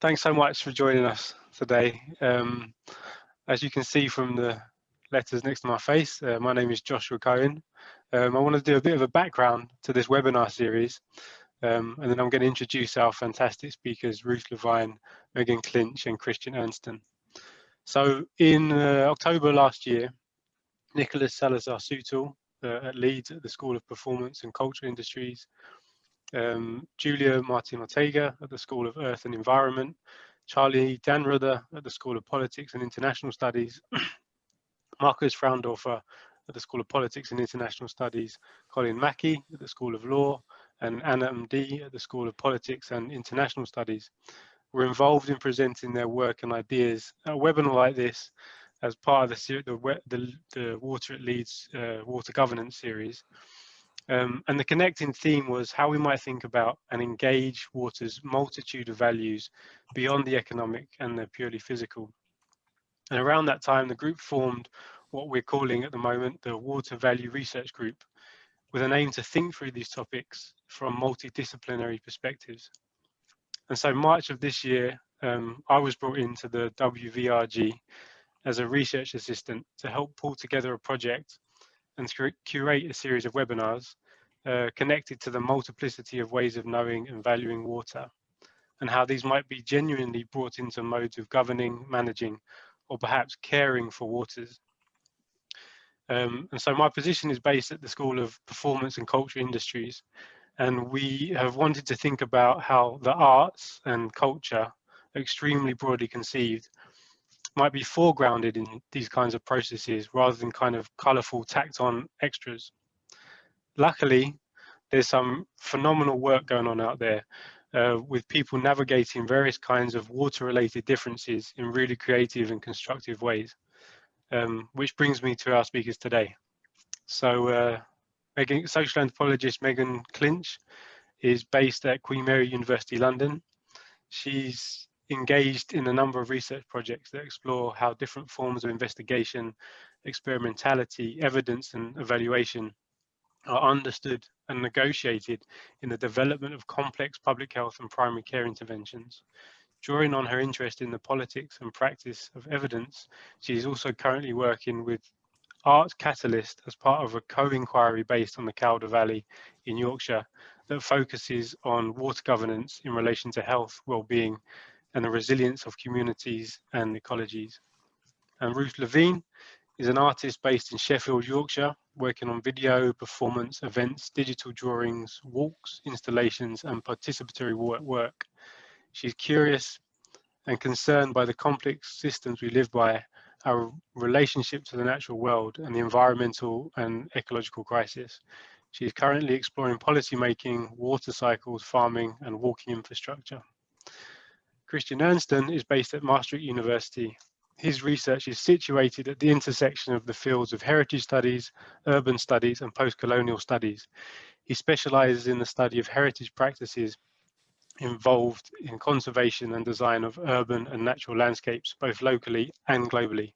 Thanks so much for joining us today. As you can see from the letters next to my face, my name is Joshua Cohen. I want to do a bit of a background to this webinar series, and then I'm going to introduce our fantastic speakers, Ruth Levine, Megan Clinch, and Christian Ernston. So in October last year, Nicholas Salazar-Sutil at Leeds at the School of Performance and Culture Industries, Julia Martin Ortega at the School of Earth and Environment, Charlie Dannreuther at the School of Politics and International Studies, Marcus Fraundorfer at the School of Politics and International Studies, Colin Mackey at the School of Law, and Anna MD at the School of Politics and International Studies were involved in presenting their work and ideas at a webinar like this as part of the Water at Leeds Water Governance series. And the connecting theme was how we might think about and engage water's multitude of values beyond the economic and the purely physical. And around that time, the group formed what we're calling at the moment the Water Value Research Group, with an aim to think through these topics from multidisciplinary perspectives. And so March of this year, I was brought into the WVRG as a research assistant to help pull together a project and curate a series of webinars connected to the multiplicity of ways of knowing and valuing water, and how these might be genuinely brought into modes of governing, managing, or perhaps caring for waters. And so my position is based at the School of Performance and Culture Industries, and we have wanted to think about how the arts and culture, extremely broadly conceived, might be foregrounded in these kinds of processes rather than kind of colourful tacked on extras. Luckily, there's some phenomenal work going on out there with people navigating various kinds of water-related differences in really creative and constructive ways, which brings me to our speakers today. So social anthropologist Megan Clinch is based at Queen Mary University London. She's engaged in a number of research projects that explore how different forms of investigation, experimentality, evidence and evaluation are understood and negotiated in the development of complex public health and primary care interventions. Drawing on her interest in the politics and practice of evidence, she is also currently working with Arts Catalyst as part of a co-inquiry based on the Calder Valley in Yorkshire that focuses on water governance in relation to health, well-being, and the resilience of communities and ecologies. And Ruth Levine is an artist based in Sheffield, Yorkshire, working on video, performance, events, digital drawings, walks, installations, and participatory work. She's curious and concerned by the complex systems we live by, our relationship to the natural world, and the environmental and ecological crisis. She is currently exploring policy making, water cycles, farming, and walking infrastructure. Christian Ernston is based at Maastricht University. His research is situated at the intersection of the fields of heritage studies, urban studies, and post-colonial studies. He specializes in the study of heritage practices involved in conservation and design of urban and natural landscapes, both locally and globally.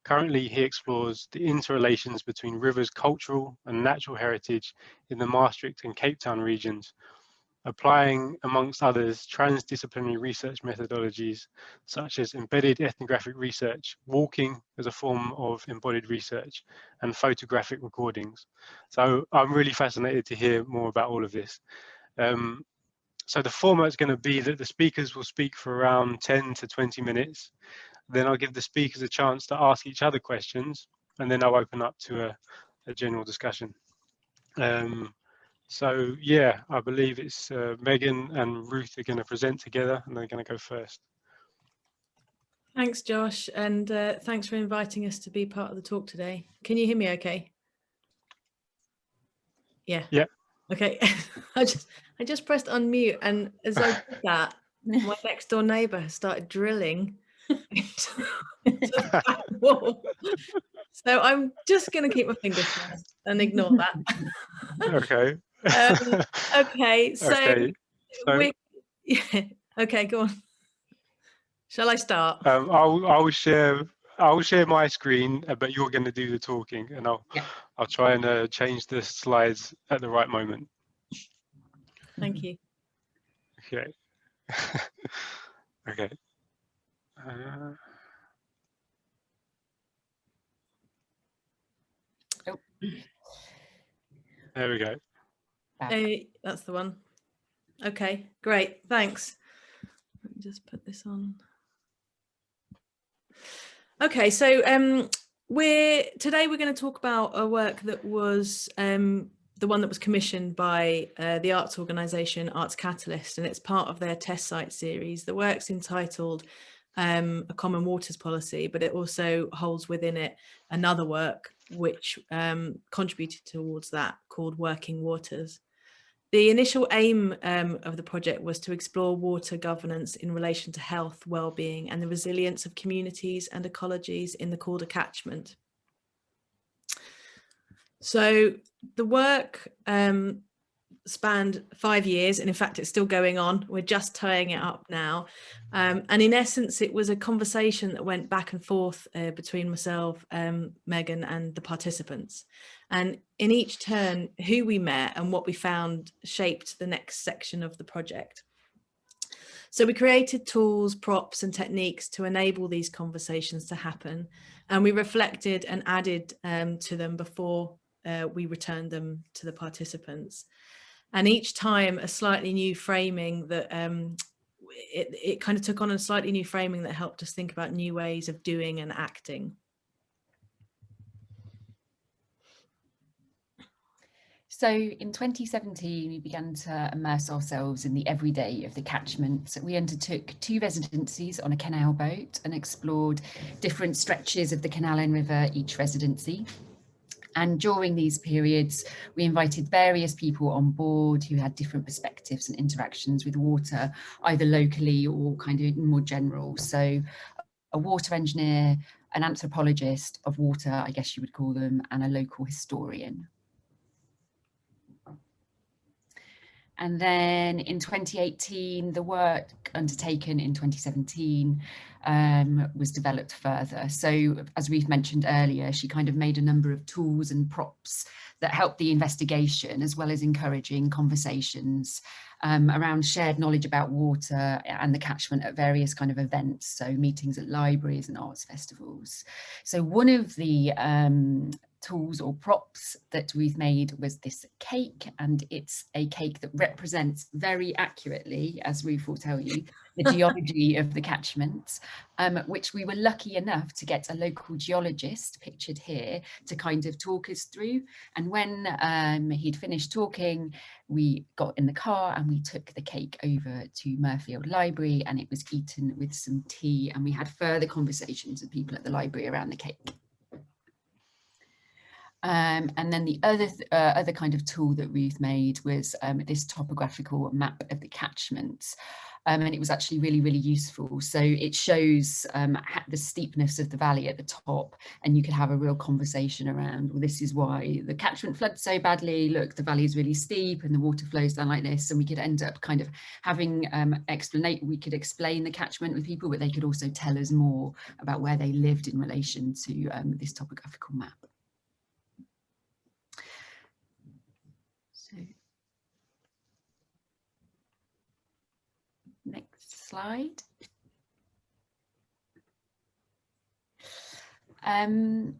Currently, he explores the interrelations between rivers' cultural and natural heritage in the Maastricht and Cape Town regions, applying, amongst others, transdisciplinary research methodologies such as embedded ethnographic research, walking as a form of embodied research, and photographic recordings. So I'm really fascinated to hear more about all of this. So the format is going to be that the speakers will speak for around 10 to 20 minutes. Then I'll give the speakers a chance to ask each other questions, and then I'll open up to a general discussion. So yeah, I believe it's Megan and Ruth are going to present together, and they're going to go first. Thanks, Josh, and thanks for inviting us to be part of the talk today. Can you hear me okay? Yeah. Yeah. Okay. I just pressed unmute, and as I did that, my next door neighbour started drilling into the back wall. So I'm just going to keep my fingers crossed and ignore that. Okay. Okay. So, okay. yeah. Okay, go on. Shall I start? I'll share my screen, but you're going to do the talking, and I'll try and change the slides at the right moment. Thank you. Okay. Okay. Uh, Oh. There we go. That's the one. Okay, great, thanks. Let me just put this on. Okay, so today we're going to talk about a work that was the one that was commissioned by the arts organisation Arts Catalyst, and it's part of their test site series. The work's entitled A Common Waters Policy, but it also holds within it another work which contributed towards that, called Working Waters. The initial aim of the project was to explore water governance in relation to health, well-being, and the resilience of communities and ecologies in the Calder catchment. So the work spanned 5 years, and in fact it's still going on. We're just tying it up now, and in essence it was a conversation that went back and forth between myself, Megan, and the participants, and in each turn who we met and what we found shaped the next section of the project. So we created tools, props and techniques to enable these conversations to happen, and we reflected and added to them before we returned them to the participants. And each time a slightly new framing that it kind of took on a slightly new framing that helped us think about new ways of doing and acting. So in 2017, we began to immerse ourselves in the everyday of the catchment. We undertook 2 residencies on a canal boat and explored different stretches of the Canal and River each residency. And during these periods, we invited various people on board who had different perspectives and interactions with water, either locally or kind of more general. So a water engineer, an anthropologist of water, I guess you would call them, and a local historian. And then in 2018, the work undertaken in 2017 was developed further. So as Ruth mentioned earlier, she kind of made a number of tools and props that helped the investigation, as well as encouraging conversations around shared knowledge about water and the catchment at various kind of events, so meetings at libraries and arts festivals. So one of the tools or props that we've made was this cake, and it's a cake that represents very accurately, as Ruth will tell you, the geology of the catchment, which we were lucky enough to get a local geologist, pictured here, to kind of talk us through. And when he'd finished talking, we got in the car and we took the cake over to Mirfield Library, and it was eaten with some tea, and we had further conversations with people at the library around the cake. And then the other kind of tool that Ruth made was this topographical map of the catchment. And it was actually really, really useful. So it shows the steepness of the valley at the top, and you could have a real conversation around, well, this is why the catchment floods so badly. Look, the valley is really steep and the water flows down like this. And we could end up kind of having we could explain the catchment with people, but they could also tell us more about where they lived in relation to this topographical map. So, next slide. And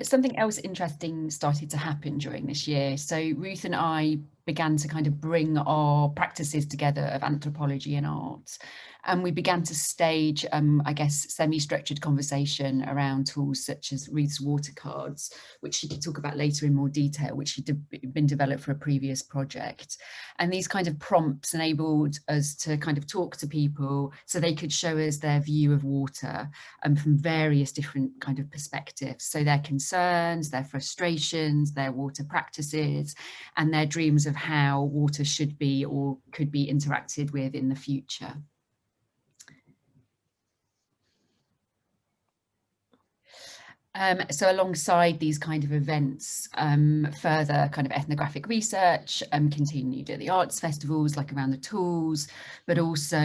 something else interesting started to happen during this year. So Ruth and I began to kind of bring our practices together of anthropology and art. And we began to stage, I guess, semi-structured conversation around tools such as Ruth's water cards, which she could talk about later in more detail, which had been developed for a previous project. And these kind of prompts enabled us to kind of talk to people so they could show us their view of water from various different kind of perspectives. So their concerns, their frustrations, their water practices, and their dreams of how water should be or could be interacted with in the future. So alongside these kind of events, further kind of ethnographic research continued at the arts festivals, like around the tools, but also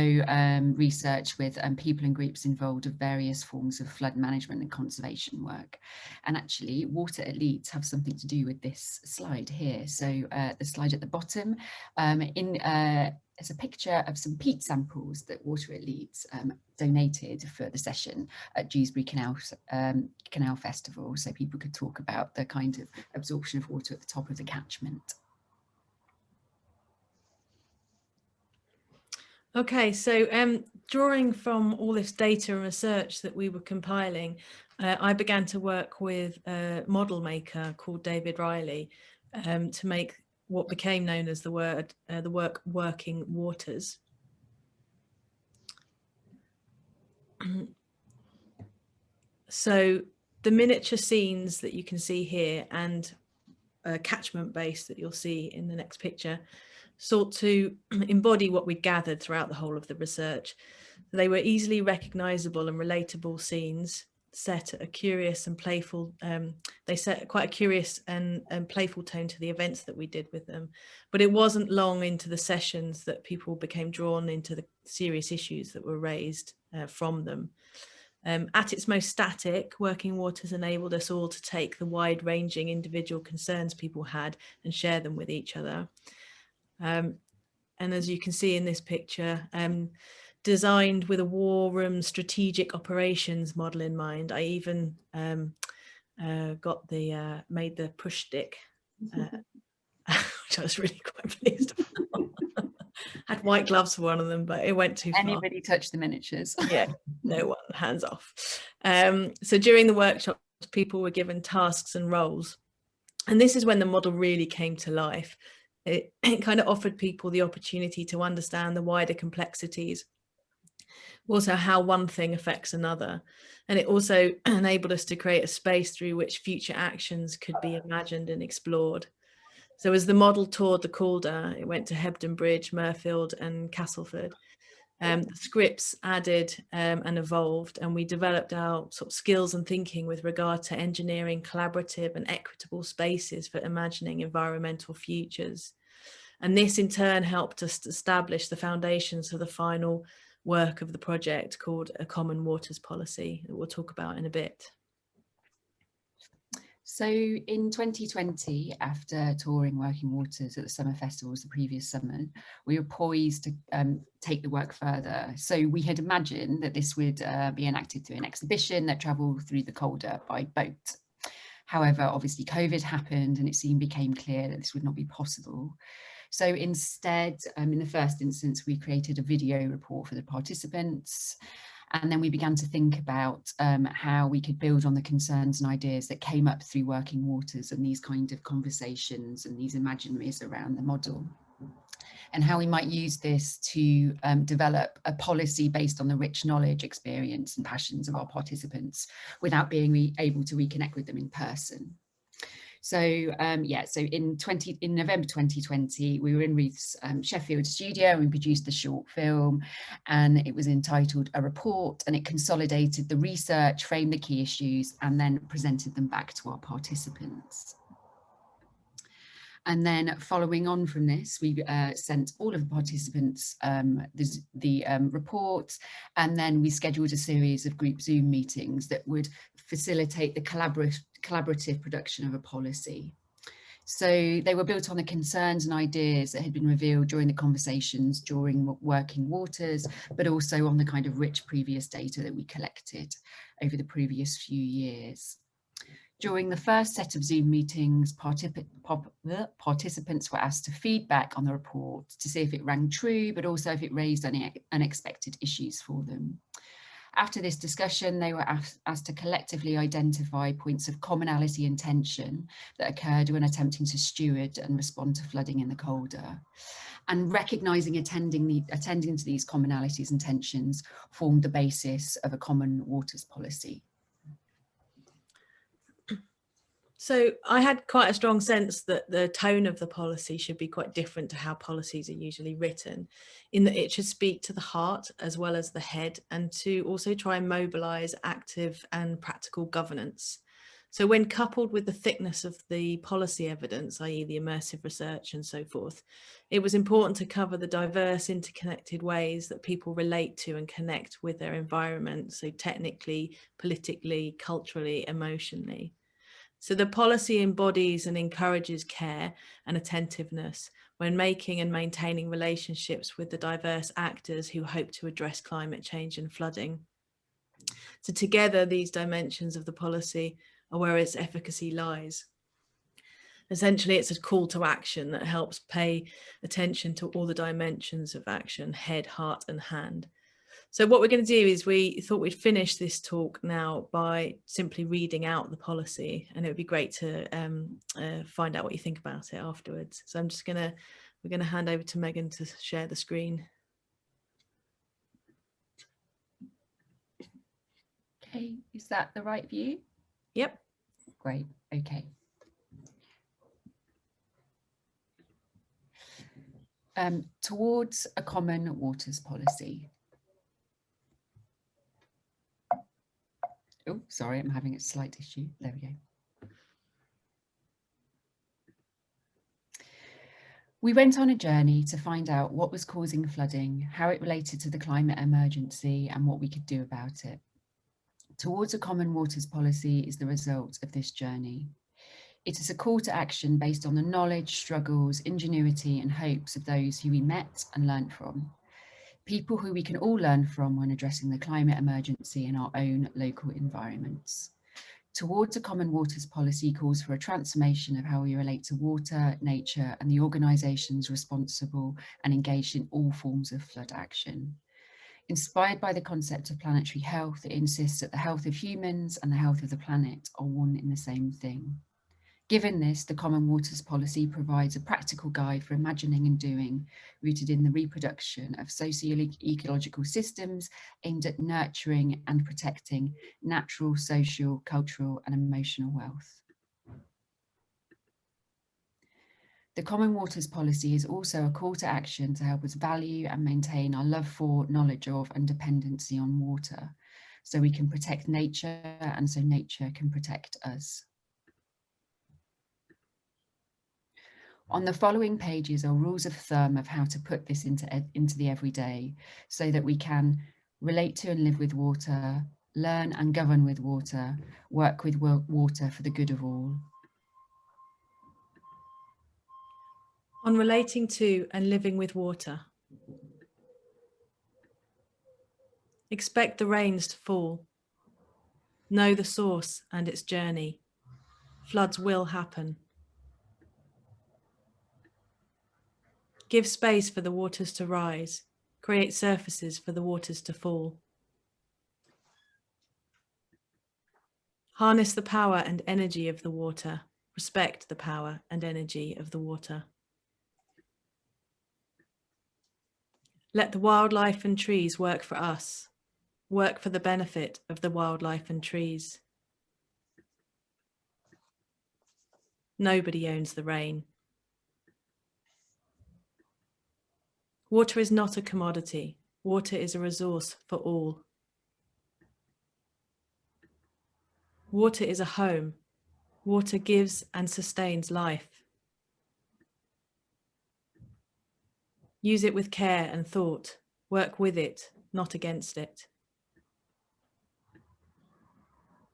research with people and groups involved of various forms of flood management and conservation work. And actually, Water at Leeds have something to do with this slide here. So the slide at the bottom, is a picture of some peat samples that Water It Leads donated for the session at Dewsbury Canal Festival, so people could talk about the kind of absorption of water at the top of the catchment. Okay, so drawing from all this data and research that we were compiling, I began to work with a model maker called David Riley to make what became known as the work Working Waters. So the miniature scenes that you can see here and a catchment base that you'll see in the next picture sought to embody what we'd gathered throughout the whole of the research. They were easily recognizable and relatable scenes set a curious and playful, they set quite a curious and playful tone to the events that we did with them. But it wasn't long into the sessions that people became drawn into the serious issues that were raised from them. At its most static, Working Waters enabled us all to take the wide-ranging individual concerns people had and share them with each other. And as you can see in this picture, designed with a war room strategic operations model in mind, I even got the made the push stick, which I was really quite pleased about. Had white gloves for one of them, but it went too far. Anybody touch the miniatures? Yeah, no one, hands off. So during the workshops, people were given tasks and roles. And this is when the model really came to life. It kind of offered people the opportunity to understand the wider complexities, also how one thing affects another. And it also enabled us to create a space through which future actions could be imagined and explored. So as the model toured the Calder, it went to Hebden Bridge, Mirfield and Castleford. The scripts added and evolved, and we developed our sort of skills and thinking with regard to engineering collaborative and equitable spaces for imagining environmental futures. And this in turn helped us establish the foundations for the final work of the project called A Common Waters Policy that we'll talk about in a bit. So in 2020, after touring Working Waters at the summer festivals the previous summer, we were poised to take the work further. So we had imagined that this would be enacted through an exhibition that travelled through the Calder by boat. However, obviously COVID happened and it soon became clear that this would not be possible. So instead, in the first instance, we created a video report for the participants. And then we began to think about how we could build on the concerns and ideas that came up through Working Waters and these kind of conversations and these imaginaries around the model, and how we might use this to develop a policy based on the rich knowledge, experience and passions of our participants without being able to reconnect with them in person. So so in November 2020, we were in Ruth's Sheffield studio and we produced the short film, and it was entitled A Report, and it consolidated the research, framed the key issues and then presented them back to our participants. And then following on from this, we sent all of the participants the report, and then we scheduled a series of group Zoom meetings that would facilitate the collaborative production of a policy. So they were built on the concerns and ideas that had been revealed during the conversations during Working Waters, but also on the kind of rich previous data that we collected over the previous few years. During the first set of Zoom meetings, participants were asked to feedback on the report to see if it rang true, but also if it raised any unexpected issues for them. After this discussion, they were asked to collectively identify points of commonality and tension that occurred when attempting to steward and respond to flooding in the Calder. And recognising attending to these commonalities and tensions formed the basis of a common waters policy. So I had quite a strong sense that the tone of the policy should be quite different to how policies are usually written, in that it should speak to the heart as well as the head, and to also try and mobilise active and practical governance. So when coupled with the thickness of the policy evidence, i.e. the immersive research and so forth, it was important to cover the diverse interconnected ways that people relate to and connect with their environment, so technically, politically, culturally, emotionally. So the policy embodies and encourages care and attentiveness, when making and maintaining relationships with the diverse actors who hope to address climate change and flooding. So together, these dimensions of the policy are where its efficacy lies. Essentially, it's a call to action that helps pay attention to all the dimensions of action: head, heart, and hand. So what we're going to do is, we thought we'd finish this talk now by simply reading out the policy, and it would be great to find out what you think about it afterwards. So we're going to hand over to Megan to share the screen. Okay, is that the right view? Yep. Great, okay. Towards a common waters policy. Oh, sorry, I'm having a slight issue. There we go. We went on a journey to find out what was causing flooding, how it related to the climate emergency, and what we could do about it. Towards a common waters policy is the result of this journey. It is a call to action based on the knowledge, struggles, ingenuity, and hopes of those who we met and learnt from. People who we can all learn from when addressing the climate emergency in our own local environments. Towards a common waters policy calls for a transformation of how we relate to water, nature, and the organisations responsible and engaged in all forms of flood action. Inspired by the concept of planetary health, it insists that the health of humans and the health of the planet are one and the same thing. Given this, the Common Waters Policy provides a practical guide for imagining and doing, rooted in the reproduction of socio-ecological systems aimed at nurturing and protecting natural, social, cultural, and emotional wealth. The Common Waters Policy is also a call to action to help us value and maintain our love for, knowledge of, and dependency on water, so we can protect nature and so nature can protect us. On the following pages are rules of thumb of how to put this into the everyday, so that we can relate to and live with water, learn and govern with water, work with water for the good of all. On relating to and living with water. Expect the rains to fall. Know the source and its journey. Floods will happen. Give space for the waters to rise. Create surfaces for the waters to fall. Harness the power and energy of the water. Respect the power and energy of the water. Let the wildlife and trees work for us. Work for the benefit of the wildlife and trees. Nobody owns the rain. Water is not a commodity. Water is a resource for all. Water is a home. Water gives and sustains life. Use it with care and thought. Work with it, not against it.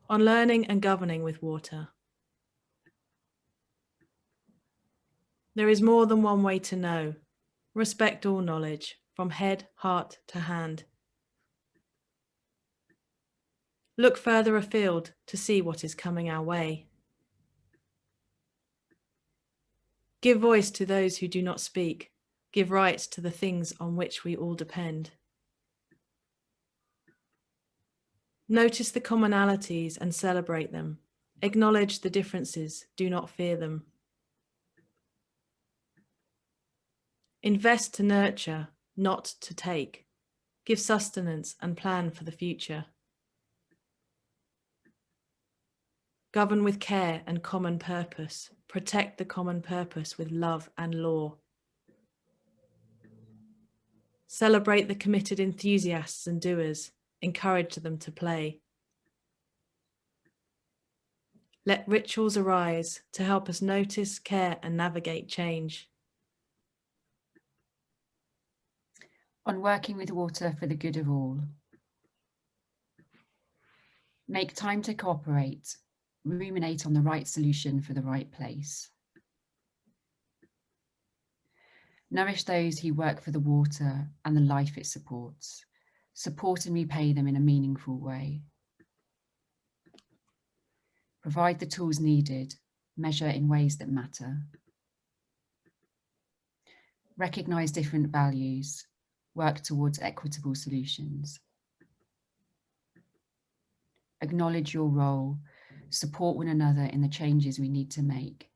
On learning and governing with water. There is more than one way to know. Respect all knowledge, from head, heart to hand. Look further afield to see what is coming our way. Give voice to those who do not speak. Give rights to the things on which we all depend. Notice the commonalities and celebrate them. Acknowledge the differences, do not fear them. Invest to nurture, not to take. Give sustenance and plan for the future. Govern with care and common purpose. Protect the common purpose with love and law. Celebrate the committed enthusiasts and doers. Encourage them to play. Let rituals arise to help us notice, care, and navigate change. On working with water for the good of all. Make time to cooperate. Ruminate on the right solution for the right place. Nourish those who work for the water and the life it supports. Support and repay them in a meaningful way. Provide the tools needed. Measure in ways that matter. Recognize different values. Work towards equitable solutions. Acknowledge your role. Support one another in the changes we need to make.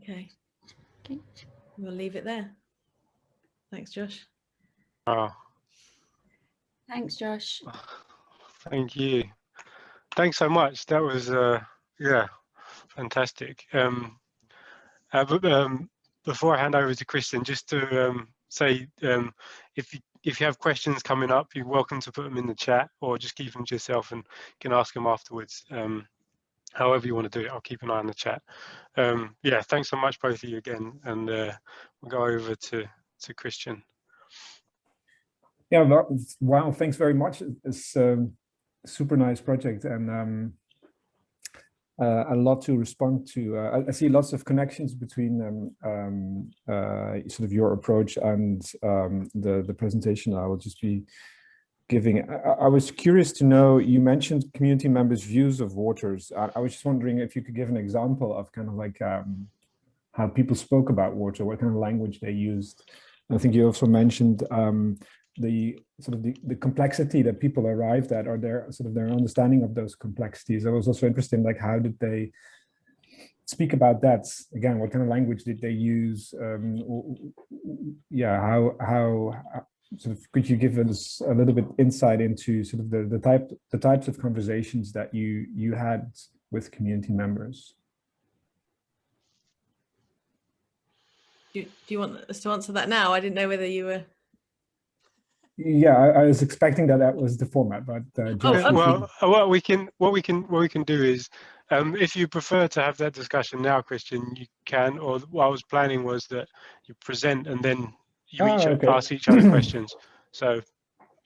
Okay. Okay. We'll leave it there. Thanks, Josh. Oh, Thanks, Josh. thank you. Thanks so much. That was yeah, fantastic. Before I hand over to Christian, just to say, if you have questions coming up, you're welcome to put them in the chat, or just keep them to yourself and you can ask them afterwards. However you want to do it, I'll keep an eye on the chat. Yeah, thanks so much, both of you again, and we'll go over to Christian. Yeah, wow, thanks very much. It's a super nice project, and a lot to respond to. I see lots of connections between sort of your approach and the presentation I will just be giving. I was curious to know, you mentioned community members' views of waters. I was just wondering if you could give an example of kind of like how people spoke about water, what kind of language they used. I think you also mentioned the sort of the complexity that people arrived at, or their sort of their understanding of those complexities. I was also interested in, like, how did they speak about that? Again, what kind of language did they use? Yeah, how sort of, could you give us a little bit insight into sort of the types of conversations that you had with community members? Do you want us to answer that now? I didn't know whether you were. Yeah, I was expecting that was the format, but okay. Well, what we can do is, if you prefer to have that discussion now, Christian, you can. Or what I was planning was that you present and then you okay. ask each other questions. So,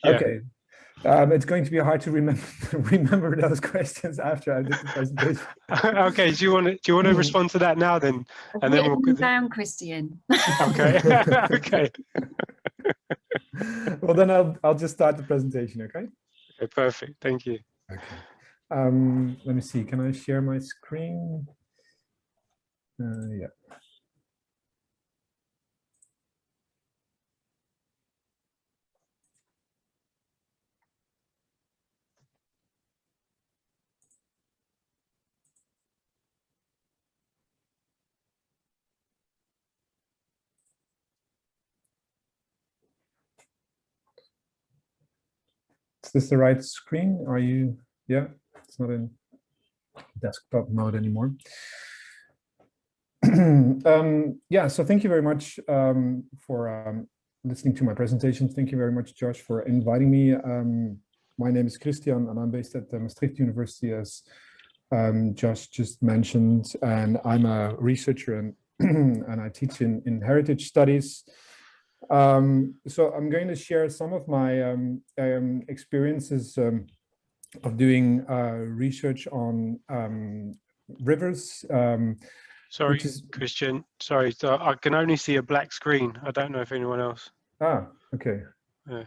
yeah. Okay. It's going to be hard to remember those questions after I did the presentation. Okay. Do you want to respond to that now then? And then we'll down, Christian. Okay. Okay. Well, then I'll just start the presentation. Okay. Okay. Perfect. Thank you. Okay. Let me see. Can I share my screen? Yeah. Is this the right screen? Are you? Yeah, it's not in desktop mode anymore. Yeah, so thank you very much for listening to my presentation. Thank you very much, Josh, for inviting me. My name is Christian, and I'm based at the Maastricht University, as Josh just mentioned, and I'm a researcher and and I teach in heritage studies. So I'm going to share some of my experiences of doing research on rivers. Sorry, Christian. Sorry, so I can only see a black screen. I don't know if anyone else. Ah, okay. Yeah.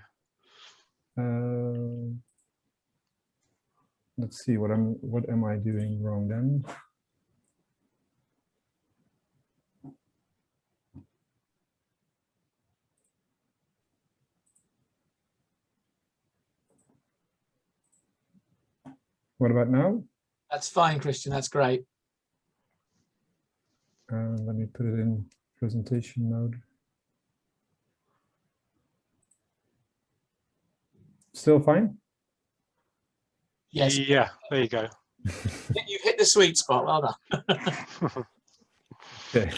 Let's see, what am I doing wrong then? What about now? That's fine, Christian. That's great. Let me put it in presentation mode. Still fine? Yes. Yeah, there you go. You've hit the sweet spot. Well done. Okay.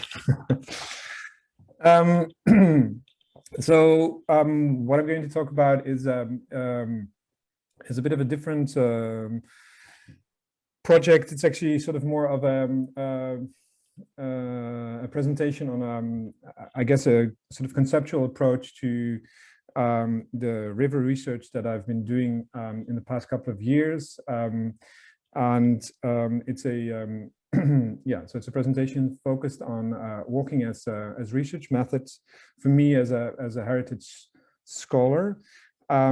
So what I'm going to talk about is a bit of a different project. It's actually sort of more of a presentation on, I guess, a sort of conceptual approach to the river research that I've been doing in the past couple of years. And it's a yeah, so it's a presentation focused on walking as research methods for me as a heritage scholar. Yeah,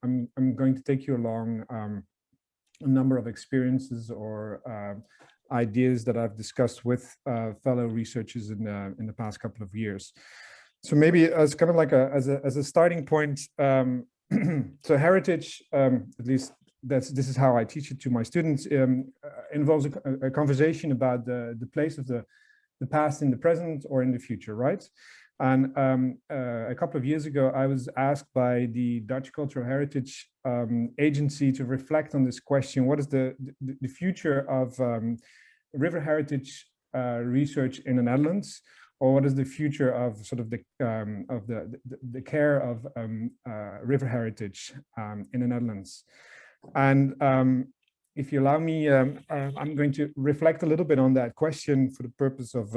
I'm going to take you along a number of experiences or ideas that I've discussed with fellow researchers in the past couple of years. So maybe as kind of like as a starting point, so heritage, at least this is how I teach it to my students, involves a conversation about the place of the past in the present or in the future, right? And a couple of years ago, I was asked by the Dutch Cultural Heritage Agency to reflect on this question: what is the future of river heritage research in the Netherlands? Or what is the future of sort of the care of river heritage in the Netherlands? And if you allow me, I'm going to reflect a little bit on that question for the purpose of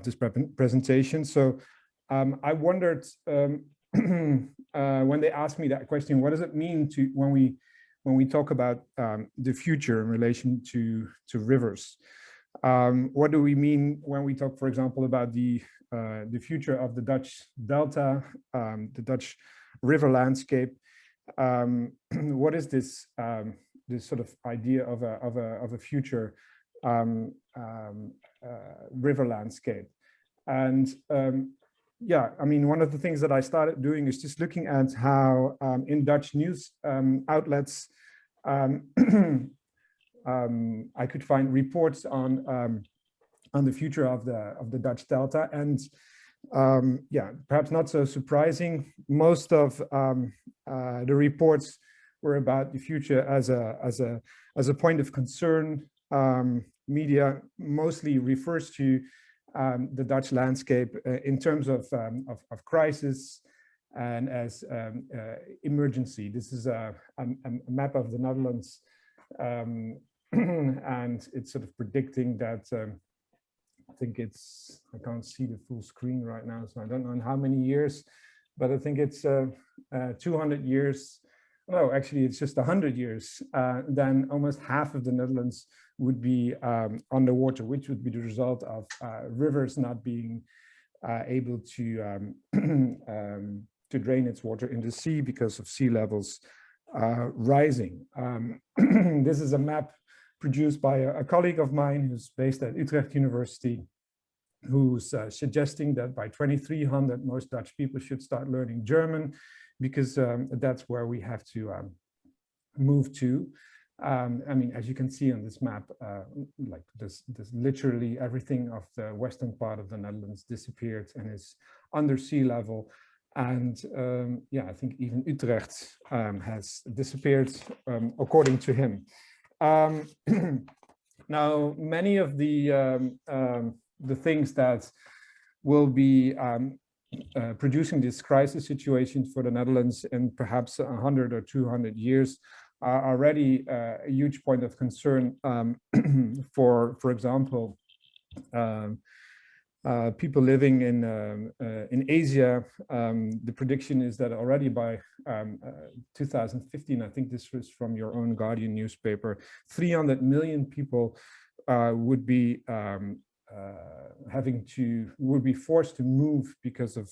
this presentation. So I wondered when they asked me that question, what does it mean to when we talk about the future in relation to rivers? What do we mean when we talk, for example, about the future of the Dutch delta, the Dutch river landscape? What is this this sort of idea of a future river landscape? And yeah, I mean, one of the things that I started doing is just looking at how in Dutch news outlets I could find reports on the future of the Dutch delta, and yeah, perhaps not so surprising, most of the reports were about the future as a point of concern. Media mostly refers to the Dutch landscape in terms of crisis and as emergency. This is a map of the Netherlands. And it's sort of predicting that I think it's, I can't see the full screen right now, so I don't know in how many years, but I think it's 200 years. No, actually it's just 100 years. Then almost half of the Netherlands would be underwater, which would be the result of rivers not being able to drain its water in the sea because of sea levels rising. This is a map produced by a colleague of mine who's based at Utrecht University, who's suggesting that by 2300, most Dutch people should start learning German, because that's where we have to move to. I mean, as you can see on this map, like this literally everything of the western part of the Netherlands disappeared and is under sea level. And yeah, I think even Utrecht has disappeared, according to him. Now, many of the things that will be producing this crisis situation for the Netherlands in perhaps 100 or 200 years are already a huge point of concern for example, people living in Asia. The prediction is that already by 2015, I think this was from your own Guardian newspaper, 300 million people would be would be forced to move because of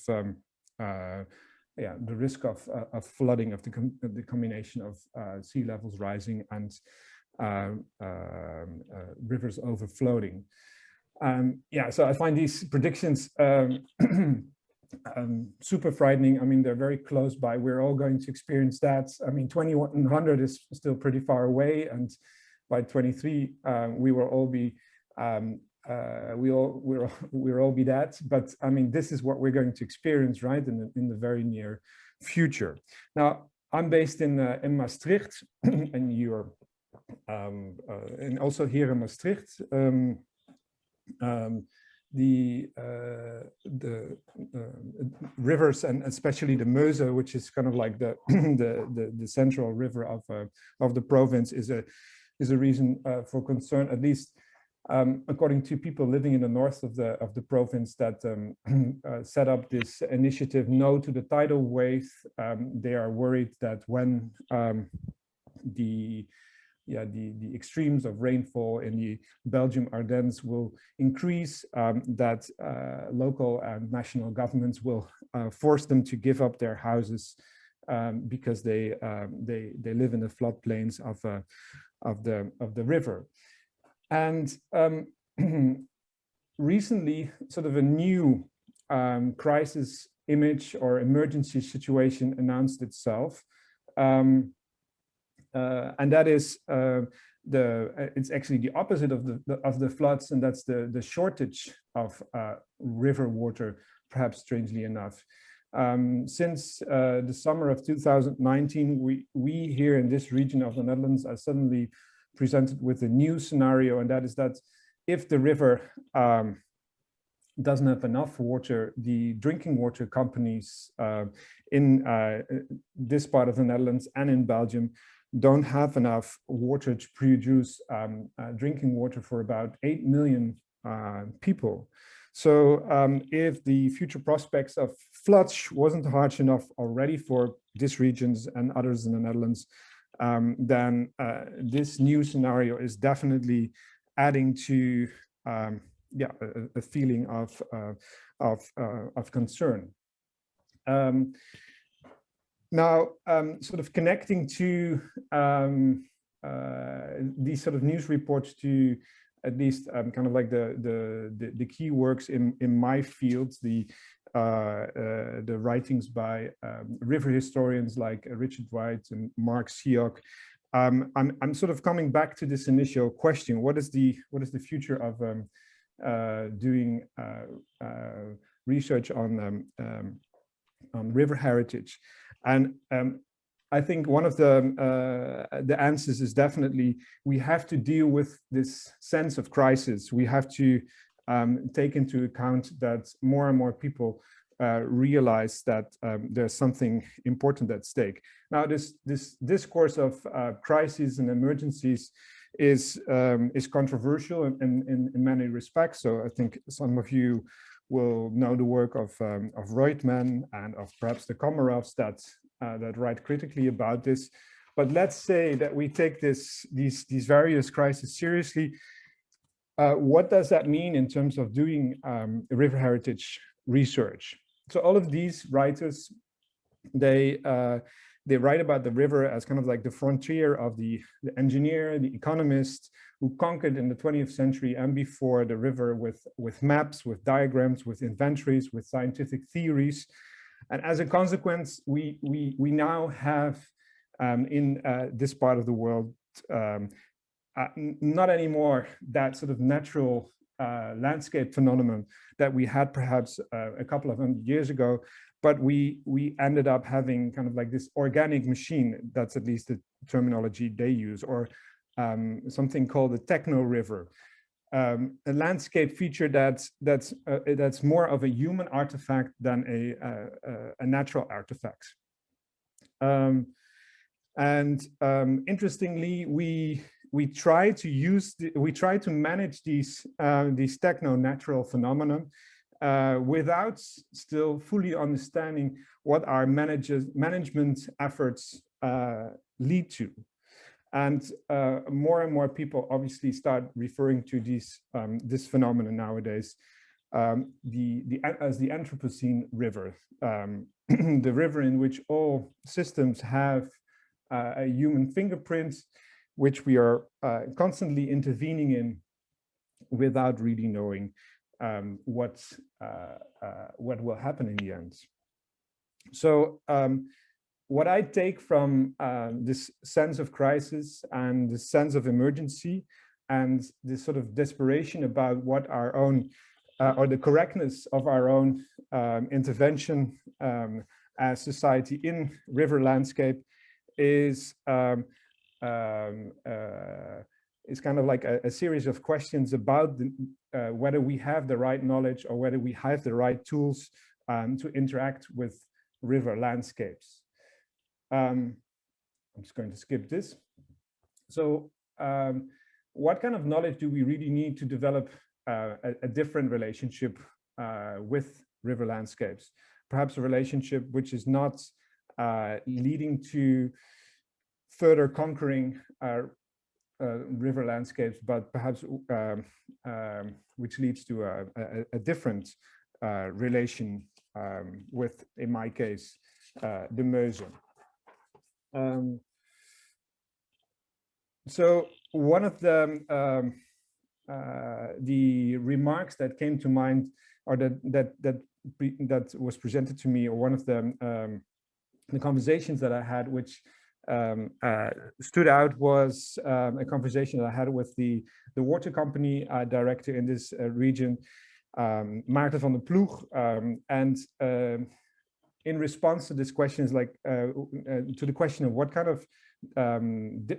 yeah, the risk of flooding, of the combination of sea levels rising and rivers overflowing. Yeah, so I find these predictions super frightening. I mean, they're very close by. We're all going to experience that. I mean, 2100 is still pretty far away, and by 23, we will all be we'll all be that. But I mean, this is what we're going to experience, right, in the very near future. Now, I'm based in Maastricht, and you're and also here in Maastricht. The rivers, and especially the Meuse, which is kind of like the the central river of the province, is a reason for concern, at least according to people living in the north of the province that set up this initiative No to the Tidal Wave. They are worried that when the the extremes of rainfall in the Belgium Ardennes will increase, that local and national governments will force them to give up their houses because they live in the floodplains of the river. And recently, sort of a new crisis image or emergency situation announced itself. And that is it's actually the opposite of the floods, and that's the shortage of river water, perhaps strangely enough. Since the summer of 2019, we here in this region of the Netherlands are suddenly presented with a new scenario, and that is that if the river doesn't have enough water, the drinking water companies in this part of the Netherlands and in Belgium don't have enough water to produce drinking water for about 8 million people. So if the future prospects of floods wasn't harsh enough already for these regions and others in the Netherlands, then this new scenario is definitely adding to a feeling of concern. Now, sort of connecting to these sort of news reports to at least kind of like the key works in my field, the writings by river historians like Richard White and Mark Seock. I'm sort of coming back to this initial question: what is the future of doing research on river heritage? And I think one of the answers is definitely we have to deal with this sense of crisis. We have to take into account that more and more people realize that there's something important at stake. Now, this discourse of crises and emergencies is controversial in many respects. So I think some of you will know the work of Reutemann and of perhaps the Komarovs that write critically about this. But let's say that we take these various crises seriously. What does that mean in terms of doing river heritage research? So all of these writers, they write about the river as kind of like the frontier of the engineer, the economist, who conquered in the 20th century and before the river with maps, with diagrams, with inventories, with scientific theories. And as a consequence, we now have in this part of the world not anymore that sort of natural landscape phenomenon that we had perhaps a couple of hundred years ago, but we ended up having kind of like this organic machine. That's at least the terminology they use, or something called the techno river, a landscape feature that's more of a human artifact than a natural artifact. Interestingly, we try to manage these techno-natural phenomena without still fully understanding what our management efforts lead to. And more and more people obviously start referring to this phenomenon nowadays as the Anthropocene river, the river in which all systems have a human fingerprint, which we are constantly intervening in without really knowing what will happen in the end. So what I take from this sense of crisis and the sense of emergency and this sort of desperation about what our own or the correctness of our own intervention as society in river landscape is kind of like a series of questions about whether we have the right knowledge or whether we have the right tools to interact with river landscapes. I'm just going to skip this. So what kind of knowledge do we really need to develop a different relationship with river landscapes? Perhaps a relationship which is not leading to further conquering river landscapes, but perhaps which leads to a different relation with, in my case, the Meuse. So one of the remarks that came to mind, or that was presented to me, or one of the conversations that I had, which stood out, was a conversation that I had with the water company director in this region, Maarten van der Ploeg, and in response to this question is like to the question of what kind of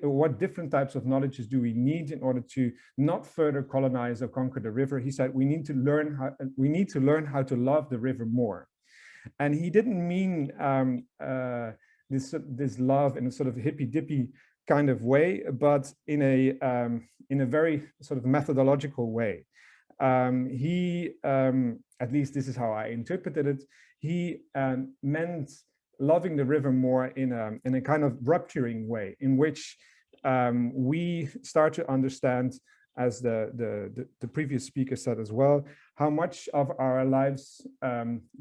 what different types of knowledges do we need in order to not further colonize or conquer the river, he said we need to learn how to love the river more. And he didn't mean this love in a sort of hippy-dippy kind of way, but in a very sort of methodological way. He, at least this is how I interpreted it, he meant loving the river more in a kind of rupturing way, in which we start to understand, as the previous speaker said as well, how much of our lives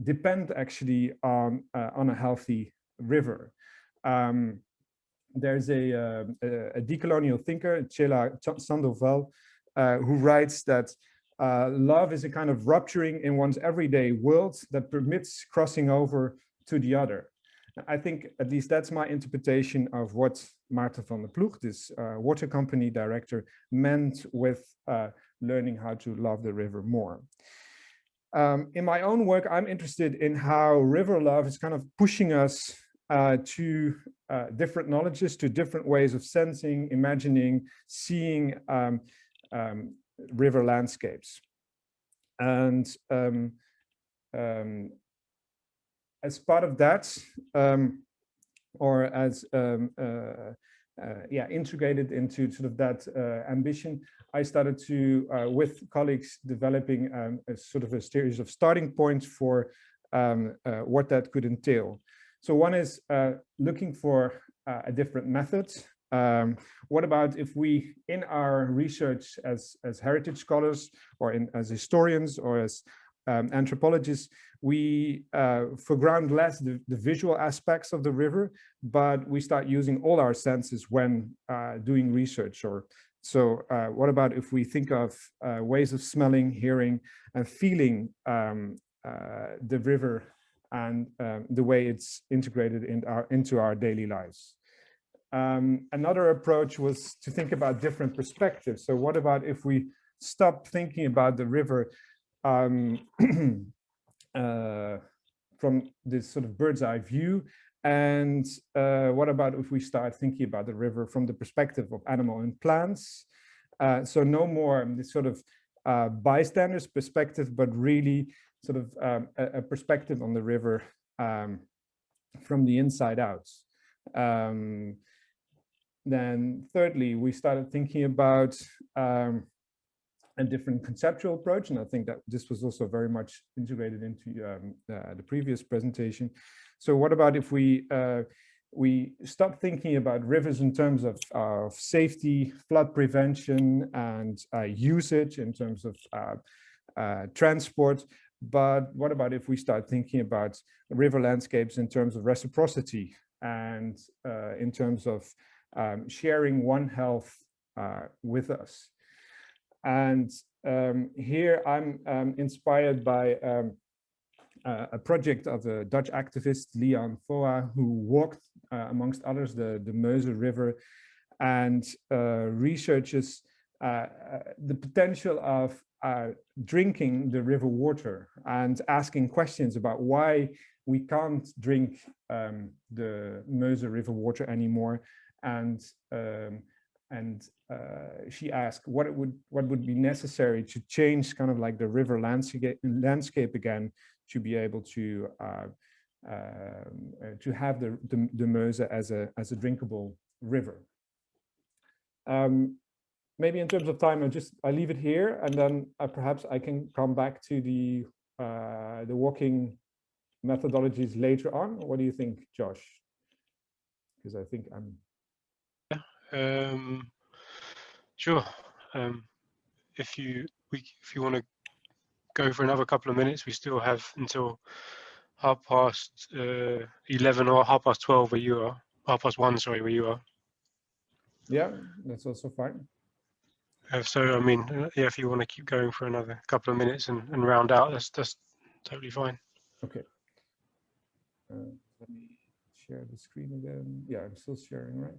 depend actually on a healthy river. There's a decolonial thinker, Chela Sandoval, who writes that love is a kind of rupturing in one's everyday world that permits crossing over to the other. I think at least that's my interpretation of what Maarten van der Ploeg, this water company director, meant with learning how to love the river more. In my own work, I'm interested in how river love is kind of pushing us to different knowledges, to different ways of sensing, imagining, seeing river landscapes. And as part of that, or as integrated into sort of that ambition, I started to, with colleagues, developing a sort of a series of starting points for what that could entail. So one is looking for a different method. What about if we, in our research as heritage scholars, or as historians, or as anthropologists, we foreground less the visual aspects of the river, but we start using all our senses when doing research. Or so what about if we think of ways of smelling, hearing, and feeling the river and the way it's integrated into our daily lives. Another approach was to think about different perspectives. So what about if we stop thinking about the river from this sort of bird's eye view, and what about if we start thinking about the river from the perspective of animal and plants? So no more this sort of bystander's perspective, but really sort of a perspective on the river from the inside out. Then thirdly, we started thinking about a different conceptual approach, and I think that this was also very much integrated into the previous presentation. So what about if we stop thinking about rivers in terms of safety, flood prevention, and usage, in terms of transport, but what about if we start thinking about river landscapes in terms of reciprocity, and in terms of sharing one health with us? And here I'm inspired by a project of a Dutch activist, Leon Foa, who walked, amongst others, the Meuse River, and researches the potential of drinking the river water, and asking questions about why we can't drink the Meuse River water anymore. And she asked what would be necessary to change kind of like the river landscape again, to be able to have the Meuse as a drinkable river. Maybe in terms of time, I leave it here, and then perhaps I can come back to the walking methodologies later on. What do you think, Josh? Because I think I'm. Sure. If you want to go for another couple of minutes, we still have until 11:30 or 12:30 where you are. 1:30, sorry, where you are. Yeah, that's also fine. So I mean, yeah, if you want to keep going for another couple of minutes and round out, that's totally fine. Okay. Let me share the screen again. Yeah, I'm still sharing, right?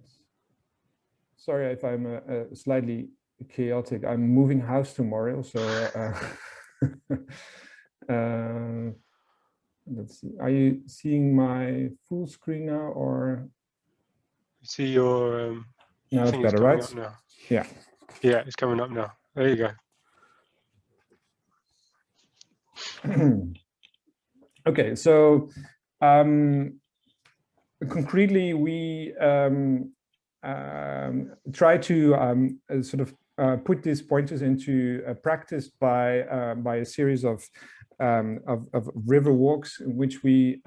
Sorry if I'm slightly chaotic. I'm moving house tomorrow, so let's see. Are you seeing my full screen now, or? You see your Now it's thing is better, coming right? up now. Yeah. Yeah, it's coming up now. There you go. Okay, so concretely, we try to sort of put these pointers into practice by a series of river walks, in which we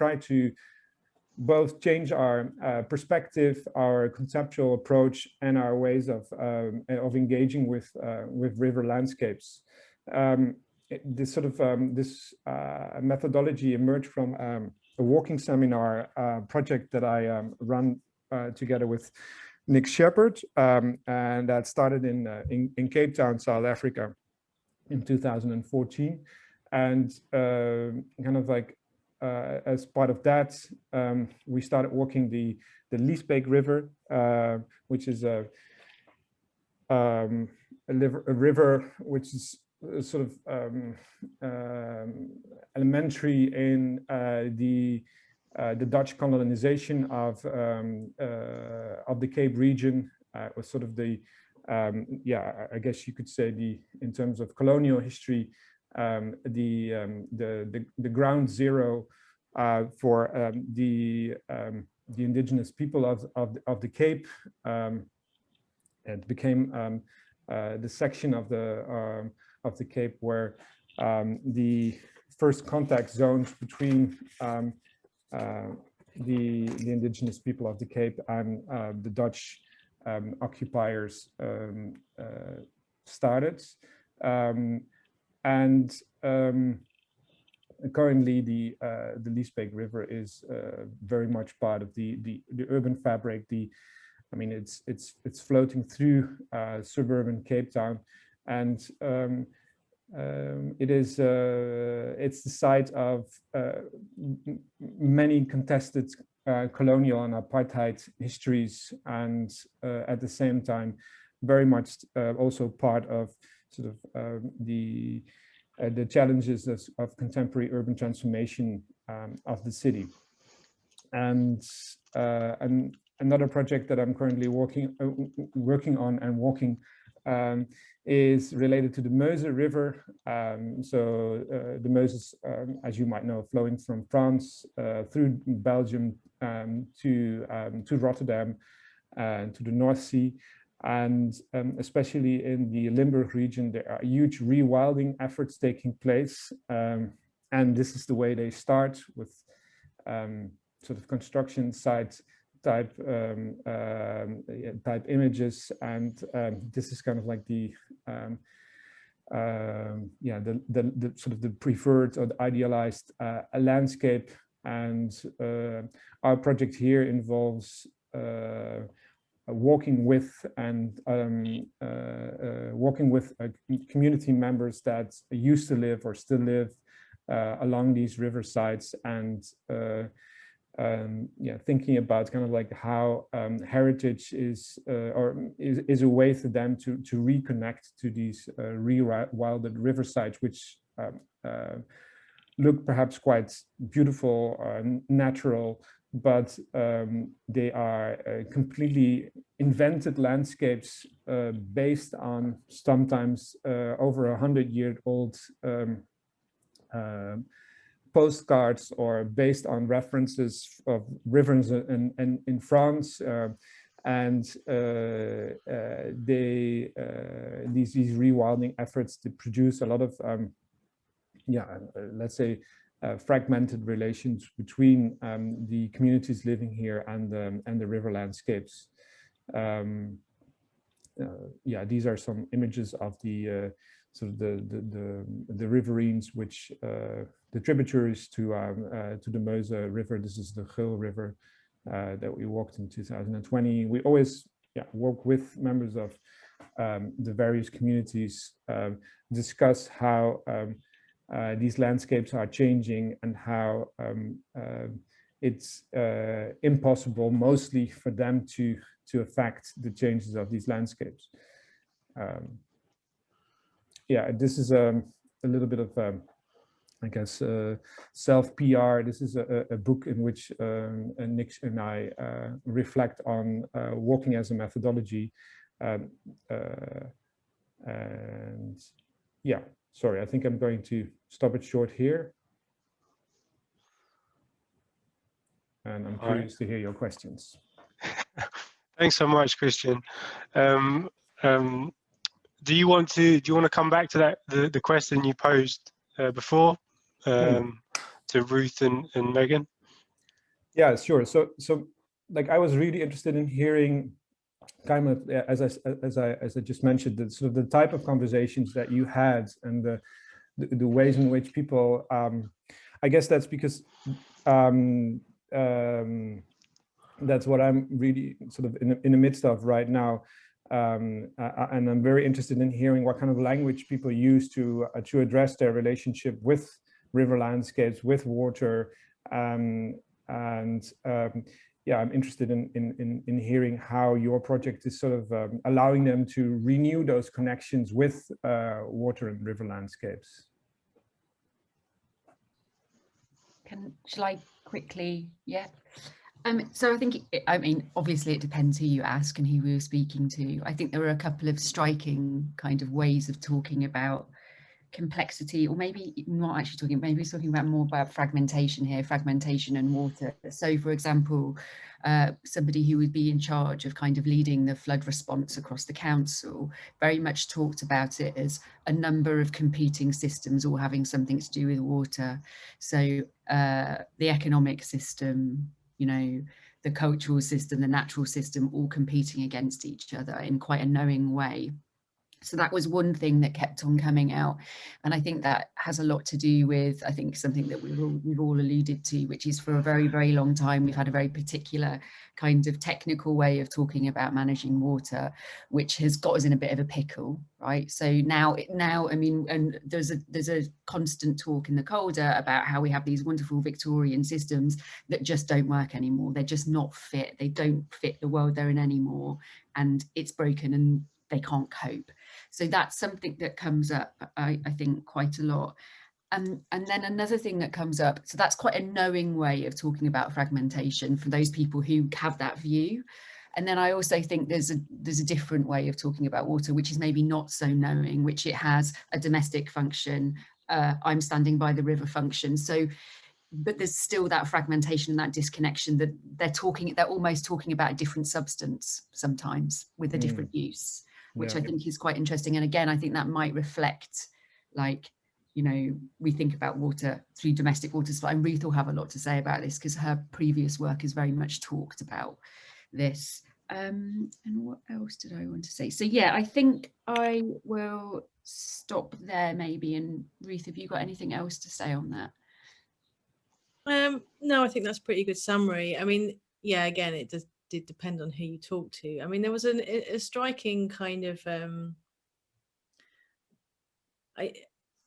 try to both change our perspective, our conceptual approach, and our ways of engaging with river landscapes. This sort of this methodology emerged from a walking seminar project that I run together with Nick Shepherd, and that started in Cape Town, South Africa, in 2014, and kind of like as part of that, we started walking the Liesbeek River, which is a river which is sort of elementary in the Dutch colonization of the Cape region. Was sort of the yeah, I guess you could say in terms of colonial history, the ground zero for the indigenous people of the Cape. It became the section of the Cape where the first contact zones between the indigenous people of the Cape and the Dutch occupiers started. Currently, the Liesbeek River is very much part of the urban fabric. I mean, it's floating through suburban Cape Town, and it's the site of many contested colonial and apartheid histories, and at the same time, very much also part of sort of the challenges of contemporary urban transformation of the city. And another project that I'm currently working on and walking is related to the Meuse River. The Meuse is, as you might know, flowing from France through Belgium to Rotterdam and to the North Sea. And especially in the Limburg region, there are huge rewilding efforts taking place. And this is the way they start with sort of construction site type images, and this is kind of like the sort of the preferred or the idealized landscape. And our project here involves working with community members that used to live or still live along these riversides, and thinking about kind of like how heritage is a way for them to reconnect to these rewilded riversides, which look perhaps quite beautiful, natural, but they are completely invented landscapes based on sometimes over 100-year-old postcards, or based on references of rivers in France, these rewilding efforts to produce a lot of let's say fragmented relations between the communities living here and the river landscapes. yeah, these are some images of the sort of the riverines, which the tributaries to the Meuse River. This is the Geul River that we walked in 2020. We always work with members of the various communities, discuss how these landscapes are changing and how it's impossible mostly for them to affect the changes of these landscapes. Yeah, this is a little bit of I guess self-PR. This is a book in which Nick and I reflect on walking as a methodology. And yeah, sorry, I think I'm going to stop it short here. And I'm curious to hear your questions. Thanks so much, Christian. Do you want to come back to that the question you posed before to Ruth and Megan? Yeah, sure. So like I was really interested in hearing kind of, as I just mentioned, the sort of the type of conversations that you had and the ways in which people, I guess that's because that's what I'm really sort of in the midst of right now. And I'm very interested in hearing what kind of language people use to address their relationship with river landscapes, with water, yeah, I'm interested in hearing how your project is sort of allowing them to renew those connections with water and river landscapes. Shall I quickly? Yeah. So I think, I mean, obviously it depends who you ask and who we were speaking to. I think there were a couple of striking kind of ways of talking about complexity, or maybe not actually talking, maybe talking about more about fragmentation here, fragmentation and water. So for example, somebody who would be in charge of kind of leading the flood response across the council very much talked about it as a number of competing systems all having something to do with water. So the economic system, you know, the cultural system, the natural system, all competing against each other in quite a knowing way. So that was one thing that kept on coming out. And I think that has a lot to do with, I think, something that we've all alluded to, which is for a very, very long time, we've had a very particular kind of technical way of talking about managing water, which has got us in a bit of a pickle, right? So now, I mean, and there's a constant talk in the Calder about how we have these wonderful Victorian systems that just don't work anymore. They're just not fit. They don't fit the world they're in anymore. And it's broken and they can't cope. So that's something that comes up, I think, quite a lot. And then another thing that comes up, so that's quite a knowing way of talking about fragmentation for those people who have that view. And then I also think there's a different way of talking about water, which is maybe not so knowing, which it has a domestic function, I'm standing by the river function. So, but there's still that fragmentation and that disconnection that they're almost talking about a different substance sometimes with a different use, which I think is quite interesting. And again, I think that might reflect, like, you know, we think about water through domestic water supply, and Ruth will have a lot to say about this because her previous work has very much talked about this. And what else did I want to say? So yeah, I think I will stop there maybe. And Ruth, have you got anything else to say on that? No, I think that's a pretty good summary. I mean, yeah, again, it did depend on who you talk to. I mean, there was a striking kind of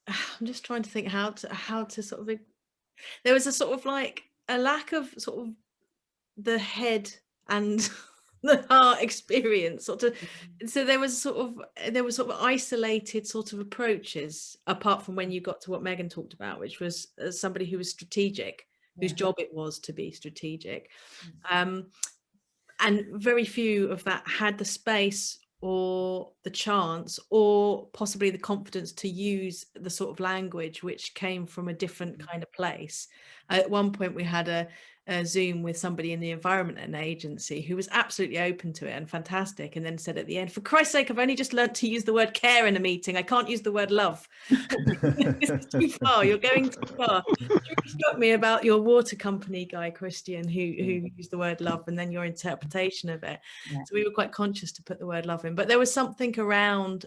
I'm just trying to think how to sort of, there was a sort of like a lack of sort of the head and the heart experience sort of. So there was sort of isolated sort of approaches, apart from when you got to what Megan talked about, which was somebody who was strategic, whose job it was to be strategic. And very few of that had the space or the chance or possibly the confidence to use the sort of language which came from a different kind of place. At one point we had Zoom with somebody in the environment and agency who was absolutely open to it and fantastic, and then said at the end, for Christ's sake, I've only just learned to use the word care in a meeting, I can't use the word love. This is too far, you're going too far. It really struck me about your water company guy, Christian, who used the word love, and then your interpretation of it. Yeah. So we were quite conscious to put the word love in, but there was something around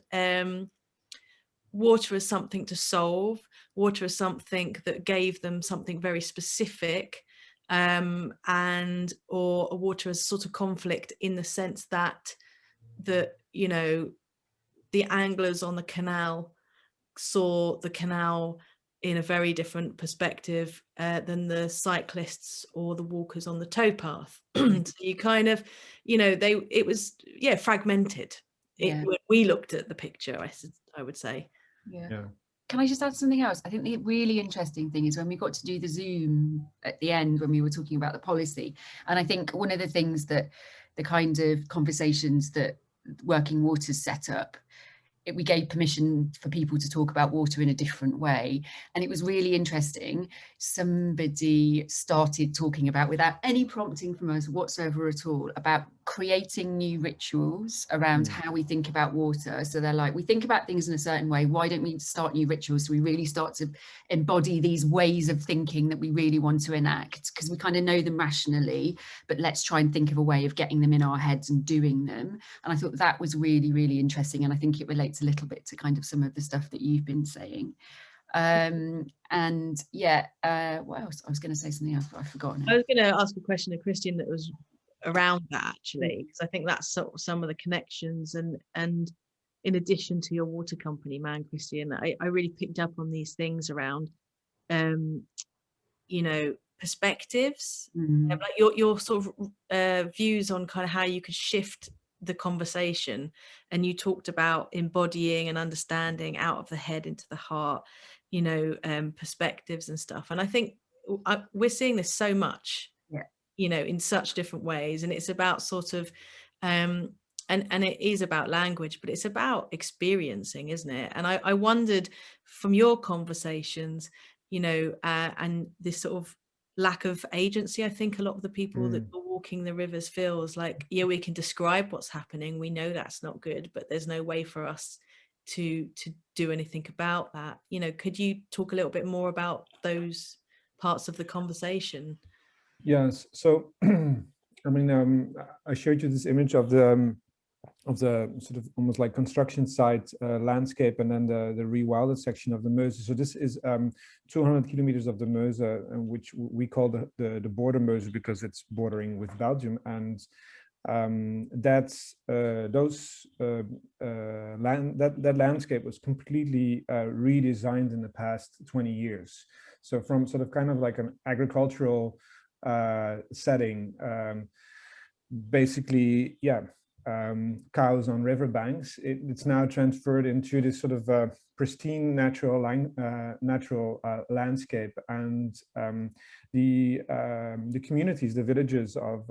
water as something to solve, water as something that gave them something very specific, and or a water as sort of conflict, in the sense that you know, the anglers on the canal saw the canal in a very different perspective than the cyclists or the walkers on the towpath. So you kind of, you know, it was fragmented. Yeah. When we looked at the picture, I would say. Yeah. Can I just add something else? I think the really interesting thing is when we got to do the Zoom at the end, when we were talking about the policy, and I think one of the things that the kind of conversations that Working Waters set up, we gave permission for people to talk about water in a different way. And it was really interesting. Somebody started talking about, without any prompting from us whatsoever at all, about creating new rituals around how we think about water. So they're like, we think about things in a certain way. Why don't we start new rituals? So we really start to embody these ways of thinking that we really want to enact, because we kind of know them rationally, but let's try and think of a way of getting them in our heads and doing them. And I thought that was really, really interesting. And I think it relates a little bit to kind of some of the stuff that you've been saying. And yeah, what else? I was going to say something else, but I've forgotten. I was going to ask a question to Christian that was around that, actually, because I think that's sort of some of the connections, and in addition to your water company man, Christian, I really picked up on these things around you know, perspectives, like your sort of views on kind of how you could shift the conversation. And you talked about embodying and understanding out of the head into the heart, you know, perspectives and stuff. And I think we're seeing this so much, you know, in such different ways. And it's about sort of and it is about language, but it's about experiencing, isn't it? And I wondered, from your conversations, you know, and this sort of lack of agency, I think a lot of the people that are walking the rivers feels like, yeah, we can describe what's happening, we know that's not good, but there's no way for us to do anything about that. You know, could you talk a little bit more about those parts of the conversation? Yes. So, I mean, I showed you this image of the sort of almost like construction site landscape, and then the rewilded section of the Meuse. So this is 200 kilometers of the Meuse, which we call the border Meuse because it's bordering with Belgium. And that's that landscape was completely redesigned in the past 20 years. So from sort of kind of like an agricultural setting, basically, cows on riverbanks, it's now transferred into this sort of pristine natural landscape. And the communities, the villages of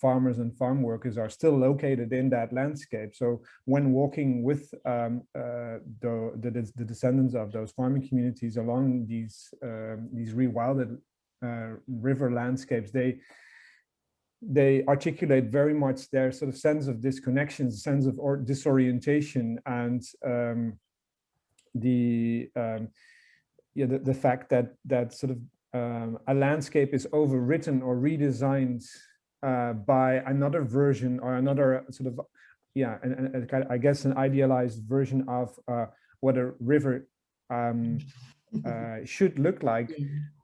farmers and farm workers are still located in that landscape. So when walking with the descendants of those farming communities along these rewilded river landscapes, they articulate very much their sort of sense of disconnection, sense of disorientation, and the fact that sort of a landscape is overwritten or redesigned by another version or another sort of I guess an idealized version of what a river should look like.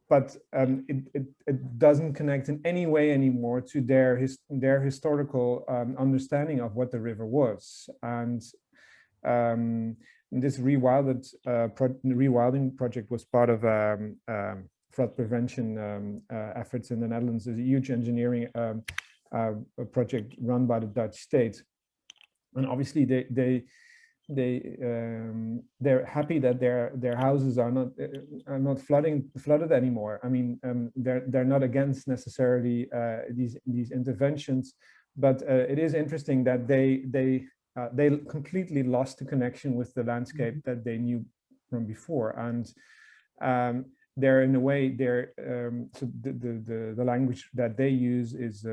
But it doesn't connect in any way anymore to their historical understanding of what the river was. And this rewilding project was part of flood prevention efforts in the Netherlands. There's a huge engineering project run by the Dutch state, and obviously they're happy that their houses are not flooded anymore. I mean, they're not against necessarily these interventions, but it is interesting that they completely lost the connection with the landscape that they knew from before. And they're in a way, so the language that they use is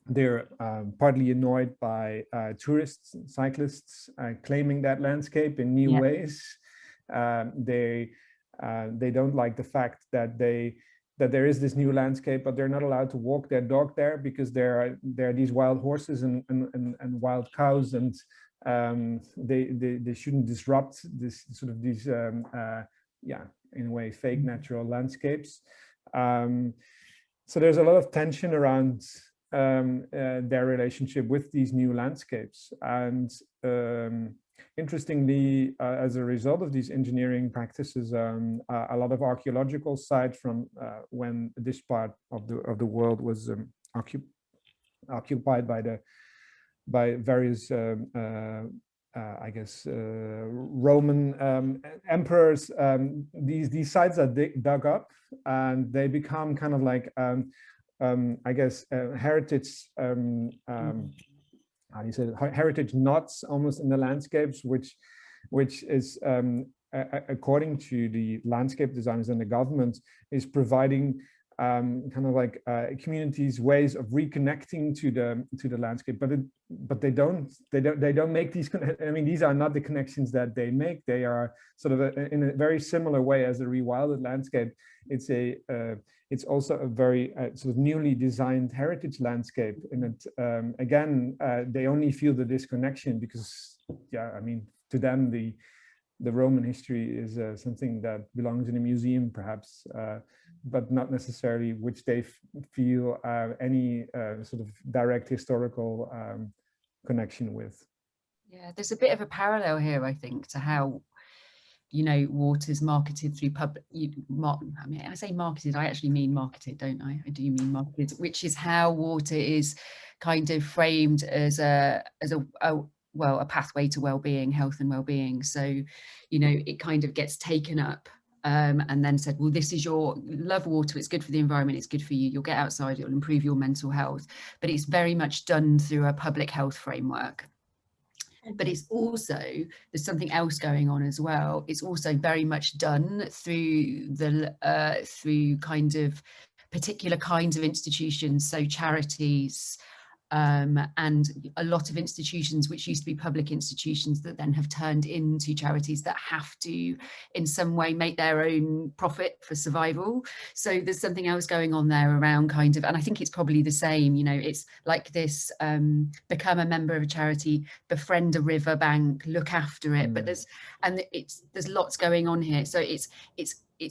they're partly annoyed by tourists, cyclists claiming that landscape in new ways. They don't like the fact that there is this new landscape, but they're not allowed to walk their dog there because there are these wild horses and wild cows, and they shouldn't disrupt this sort of these in a way fake natural landscapes. So there's a lot of tension around their relationship with these new landscapes, and interestingly, as a result of these engineering practices, a lot of archaeological sites from when this part of the world was occupied by various I guess Roman emperors, these sites are dug up, and they become kind of like I guess heritage how do you say it? Heritage knots almost in the landscapes, which is according to the landscape designers and the government, is providing kind of like communities ways of reconnecting to the landscape, but they don't make these. I mean, these are not the connections that they make. They are sort of in a very similar way as the rewilded landscape. It's also a very sort of newly designed heritage landscape, and it again they only feel the disconnection because I mean, to them the Roman history is something that belongs in a museum perhaps, but not necessarily which they feel any sort of direct historical connection with. Yeah, there's a bit of a parallel here, I think, to how, you know, water's marketed through public. I mean, I say marketed, I actually mean marketed, don't I? I do mean marketed, which is how water is kind of framed as a pathway to well-being, health and well-being. So, you know, it kind of gets taken up and then said, well, this is your love water, it's good for the environment, it's good for you, you'll get outside, it'll improve your mental health. But it's very much done through a public health framework. But it's also, there's something else going on as well. It's also very much done through through kind of particular kinds of institutions, so charities, and a lot of institutions which used to be public institutions that then have turned into charities that have to in some way make their own profit for survival. So there's something else going on there around kind of, and I think it's probably the same, you know, it's like this, become a member of a charity, befriend a riverbank, look after it, but there's lots going on here. So it's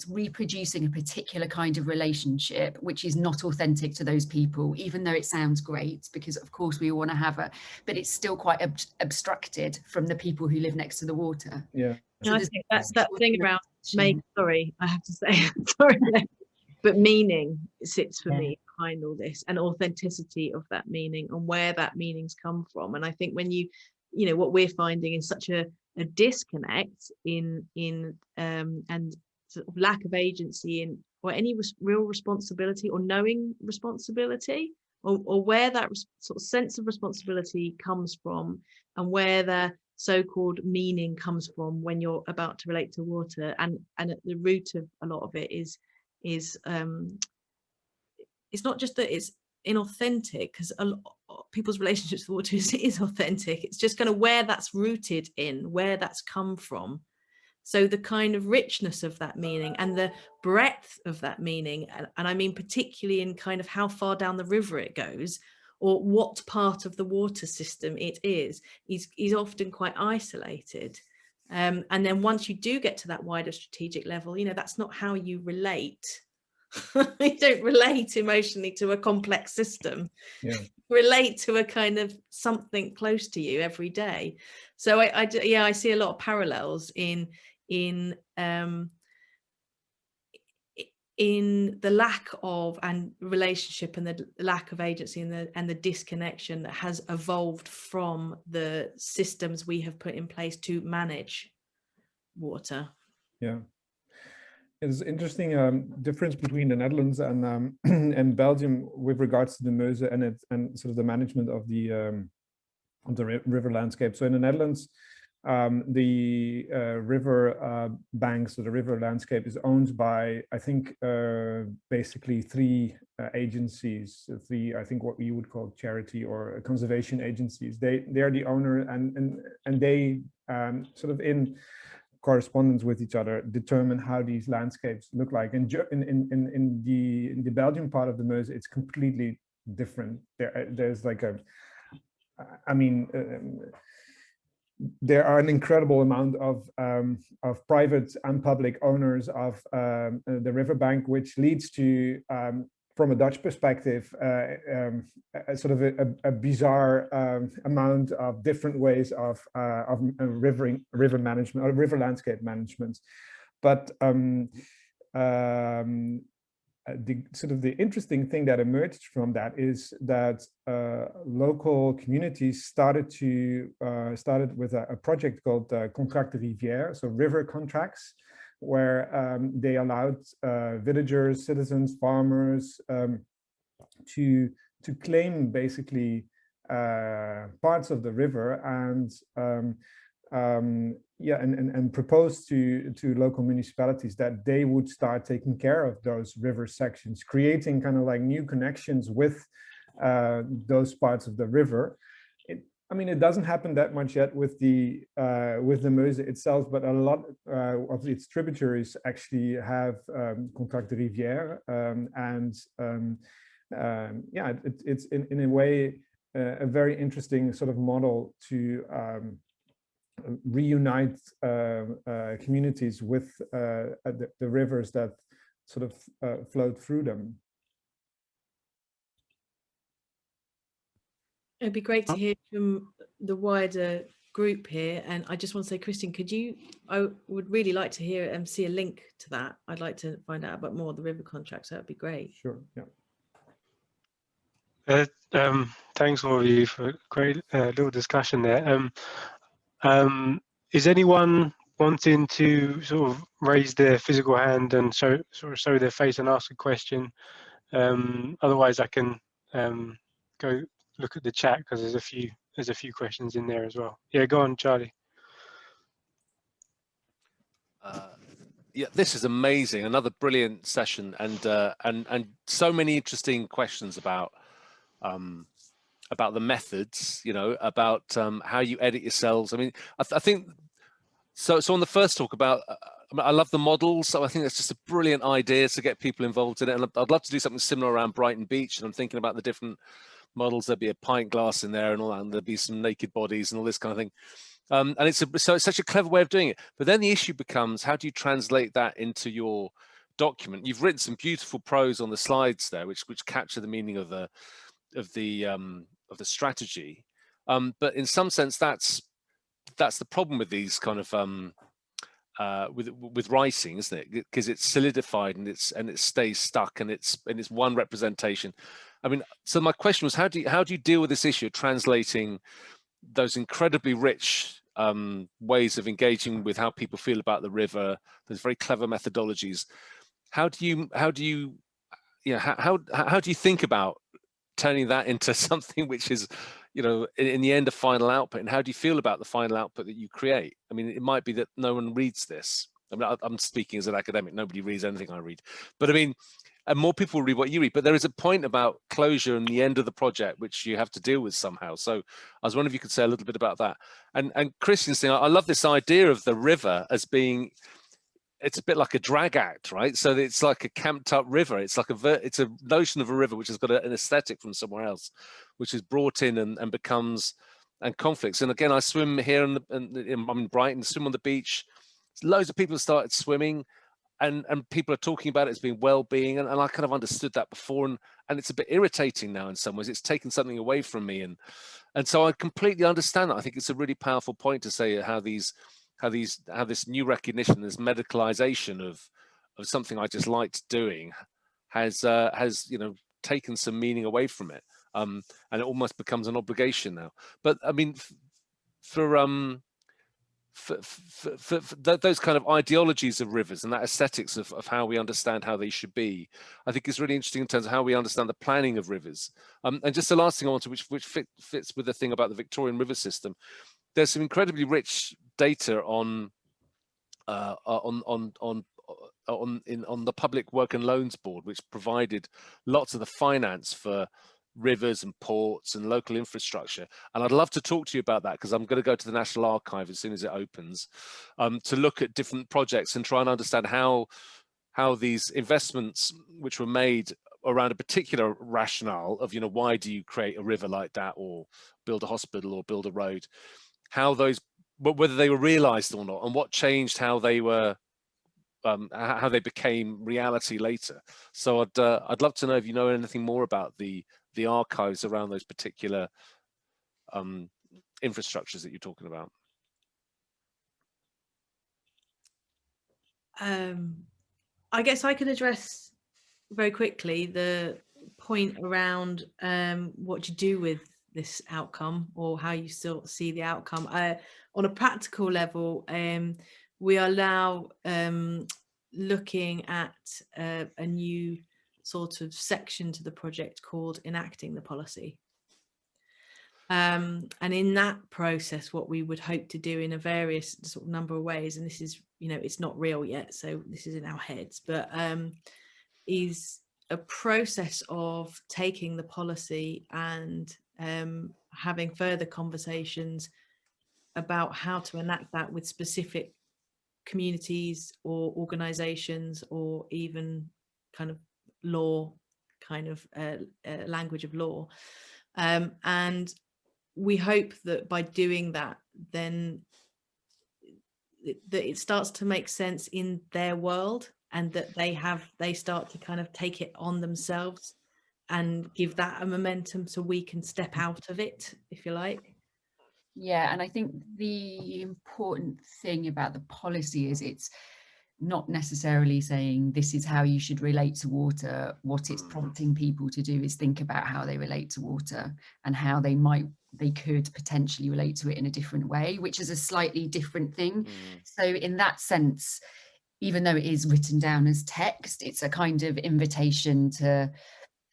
reproducing a particular kind of relationship which is not authentic to those people, even though it sounds great, because of course we all want to have but it's still quite abstracted from the people who live next to the water. Yeah. So I think that's that thing around sorry, I have to say, sorry, but meaning sits for me behind all this, and authenticity of that meaning and where that meaning's come from. And I think when you know, what we're finding is such a disconnect in and sort of lack of agency in, or any real responsibility or knowing responsibility, or where that sort of sense of responsibility comes from, and where the so-called meaning comes from when you're about to relate to water. And at the root of a lot of it is it's not just that it's inauthentic, because people's relationships with water is authentic. It's just kind of where that's rooted in, where that's come from. So the kind of richness of that meaning and the breadth of that meaning, and I mean particularly in kind of how far down the river it goes, or what part of the water system it is often quite isolated. And then once you do get to that wider strategic level, you know, that's not how you relate. You don't relate emotionally to a complex system. Yeah. Relate to a kind of something close to you every day. So I see a lot of parallels in the lack of and relationship and the lack of agency and the disconnection that has evolved from the systems we have put in place to manage water. Yeah. It's interesting difference between the Netherlands and and Belgium with regards to the Meuse and sort of the management of the river landscape. So in the Netherlands, the river banks, or the river landscape, is owned by, I think, basically three agencies, I think what you would call charity or conservation agencies. They are the owner, and they sort of in correspondence with each other determine how these landscapes look like. And in the Belgian part of the Meuse, it's completely different. There's like I mean, there are an incredible amount of private and public owners of the riverbank, which leads to, from a Dutch perspective, a sort of a bizarre amount of different ways of river management or river landscape management. But the interesting thing that emerged from that is that local communities started with a project called Contrat de Rivière, so river contracts, where they allowed villagers, citizens, farmers to claim basically parts of the river and propose to local municipalities that they would start taking care of those river sections, creating kind of like new connections with those parts of the river. I mean, it doesn't happen that much yet with the Meuse itself, but a lot of its tributaries actually have Contrat de Rivière, it's in a way a very interesting sort of model to reunite communities with the rivers that sort of flowed through them. It'd be great to hear from the wider group here. And I just want to say, Christian, I would really like to hear and see a link to that. I'd like to find out about more of the river contracts. That would be great. Sure, yeah. Thanks all of you for a great little discussion there. Is anyone wanting to sort of raise their physical hand and show their face and ask a question? Otherwise, I can go look at the chat, because there's a few questions in there as well. Yeah, go on, Charlie. Yeah, this is amazing. Another brilliant session, and so many interesting questions about the methods, you know, about how you edit yourselves. I mean, I think so. On the first talk about, I love the models. So I think that's just a brilliant idea to get people involved in it. And I'd love to do something similar around Brighton Beach. And I'm thinking about the different models. There'd be a pint glass in there and all that, and there'd be some naked bodies and all this kind of thing. And it's such a clever way of doing it. But then the issue becomes, how do you translate that into your document? You've written some beautiful prose on the slides there, which capture the meaning of the strategy. But in some sense, that's the problem with these kind of with writing, isn't it? Because it's solidified and it stays stuck, and it's one representation. I mean, so my question was, how do you deal with this issue of translating those incredibly rich ways of engaging with how people feel about the river? There's very clever methodologies. How do you think about turning that into something which is, you know, in the end, a final output? And how do you feel about the final output that you create? I mean, it might be that no one reads this. I mean, I'm speaking as an academic. Nobody reads anything I read. But I mean, and more people read what you read. But there is a point about closure and the end of the project, which you have to deal with somehow. So I was wondering if you could say a little bit about that. And Christian's thing, I love this idea of the river as being, it's a bit like a drag act, right? So it's like a camped up river. It's like it's a notion of a river which has got an aesthetic from somewhere else, which is brought in and becomes, and conflicts. And again, I swim here I'm in Brighton, swim on the beach. Loads of people started swimming, and people are talking about it as being well-being. And I kind of understood that before. And it's a bit irritating now in some ways. It's taken something away from me. And so I completely understand that. I think it's a really powerful point to say how this new recognition, this medicalization of something I just liked doing has you know, taken some meaning away from it, and it almost becomes an obligation now. But I mean, for those kind of ideologies of rivers and that aesthetics of how we understand how they should be, I think is really interesting in terms of how we understand the planning of rivers. And just the last thing I want to, which fits with the thing about the Victorian river system. There's some incredibly rich data on the Public Work and Loans Board, which provided lots of the finance for rivers and ports and local infrastructure. And I'd love to talk to you about that, because I'm going to go to the National Archive as soon as it opens, to look at different projects and try and understand how these investments which were made around a particular rationale of, you know, why do you create a river like that, or build a hospital, or build a road, how those, whether they were realized or not, and what changed how they were, how they became reality later. So I'd love to know if you know anything more about the archives around those particular infrastructures that you're talking about. I guess I can address very quickly the point around what you do with this outcome, or how you still see the outcome. On a practical level, we are now looking at a new sort of section to the project called Enacting the Policy. And in that process, what we would hope to do in a various sort of number of ways, and this is, you know, it's not real yet, so this is in our heads, but is a process of taking the policy and having further conversations about how to enact that with specific communities or organizations, or even kind of law, kind of language of law. And we hope that by doing that, then that it starts to make sense in their world, and that they start to kind of take it on themselves and give that a momentum, so we can step out of it, if you like. Yeah, and I think the important thing about the policy is it's not necessarily saying this is how you should relate to water. What it's prompting people to do is think about how they relate to water, and how they could potentially relate to it in a different way, which is a slightly different thing. So in that sense, even though it is written down as text, it's a kind of invitation to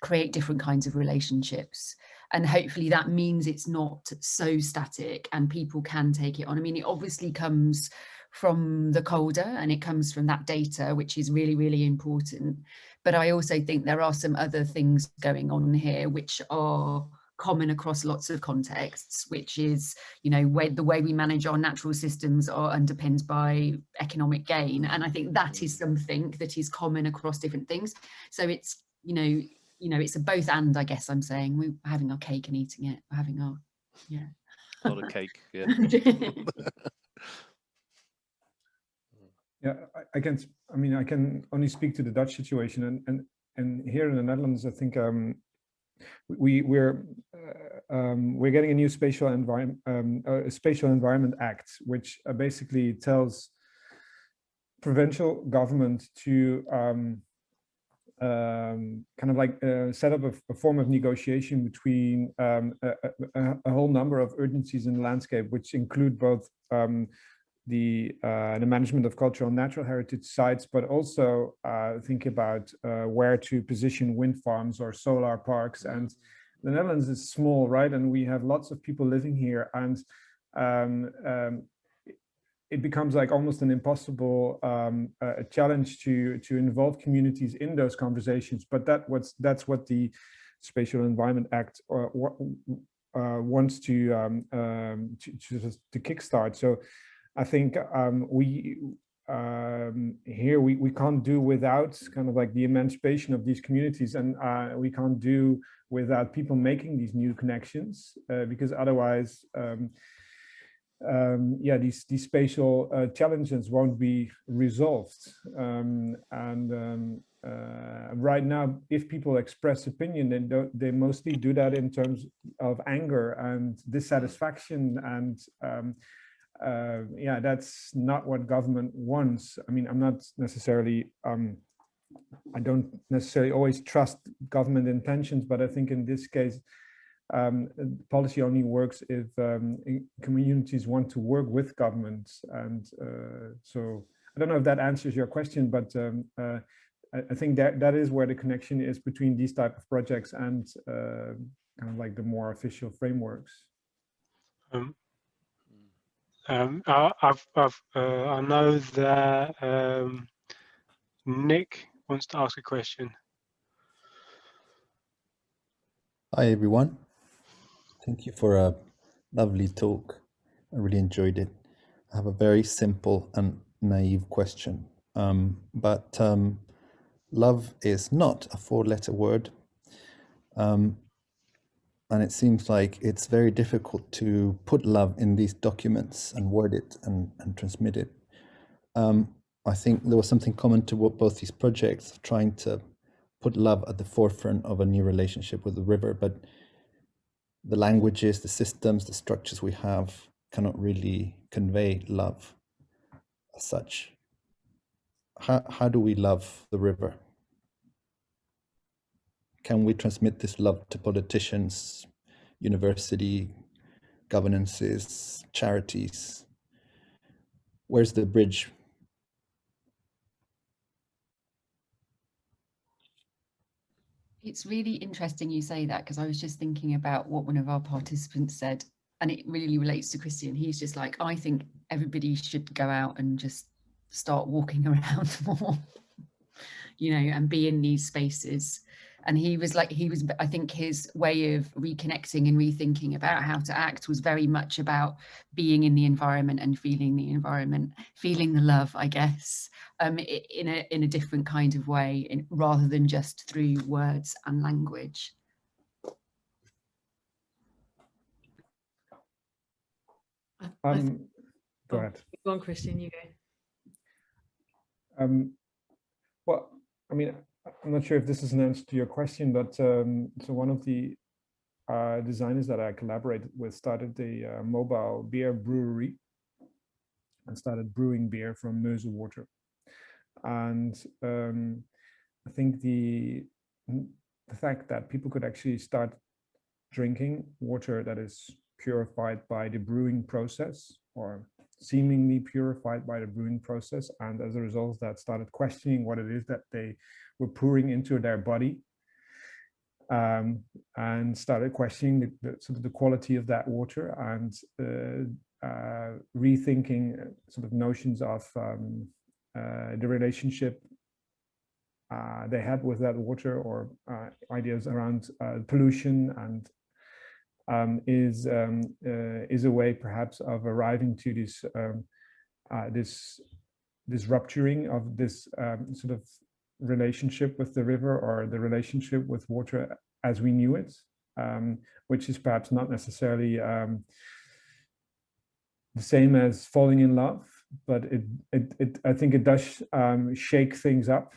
create different kinds of relationships. And hopefully that means it's not so static and people can take it on. I mean, it obviously comes from the COLDA and it comes from that data, which is really, really important. But I also think there are some other things going on here which are common across lots of contexts, which is, you know, the way we manage our natural systems are underpinned by economic gain. And I think that is something that is common across different things. So it's, you know, it's a both and, I guess I'm saying. We're having our cake and eating it. We're having our, yeah. A lot of cake, yeah. Yeah, I can only speak to the Dutch situation, and here in the Netherlands, I think we're getting a new Spatial Environment Act, which basically tells provincial government to kind of like set up a form of negotiation between a whole number of urgencies in the landscape, which include both the management of cultural and natural heritage sites, but also think about where to position wind farms or solar parks. And the Netherlands is small, right? And we have lots of people living here, and it becomes like almost an impossible a challenge to involve communities in those conversations. But that's what the Spatial Environment Act wants to kickstart. So I think here we can't do without kind of like the emancipation of these communities, and we can't do without people making these new connections, because otherwise these spatial challenges won't be resolved. Right now, if people express opinion, then they mostly do that in terms of anger and dissatisfaction, and that's not what government wants. I mean, I'm not necessarily I don't necessarily always trust government intentions, but I think in this case policy only works if communities want to work with governments. And so I don't know if that answers your question, but I think that is where the connection is between these type of projects and kind of like the more official frameworks. I know that Nick wants to ask a question. Hi everyone. Thank you for a lovely talk. I really enjoyed it. I have a very simple and naive question. But love is not a 4-letter word. And it seems like it's very difficult to put love in these documents and word it and transmit it. I think there was something common to both these projects, trying to put love at the forefront of a new relationship with the river, but the languages, the systems, the structures we have cannot really convey love as such. How do we love the river? Can we transmit this love to politicians, university, governances, charities? Where's the bridge? It's really interesting you say that, because I was just thinking about what one of our participants said, and it really relates to Christian. He's just like, I think everybody should go out and just start walking around more, you know, and be in these spaces. And he was like, I think his way of reconnecting and rethinking about how to act was very much about being in the environment and feeling the environment, feeling the love, I guess, in a different kind of way, rather than just through words and language. Go ahead. Go on, Christian, you go. Well, I mean, I'm not sure if this is an answer to your question, but so one of the designers that I collaborated with started the mobile beer brewery and started brewing beer from Meuse water. And I think the fact that people could actually start drinking water that is purified by the brewing process, or seemingly purified by the brewing process, and as a result of that started questioning what it is that they were pouring into their body, and started questioning sort of the quality of that water, and rethinking sort of notions of the relationship they had with that water, or ideas around pollution, and is a way perhaps of arriving to this this rupturing of this sort of relationship with the river, or the relationship with water as we knew it, which is perhaps not necessarily the same as falling in love, but I think it does shake things up.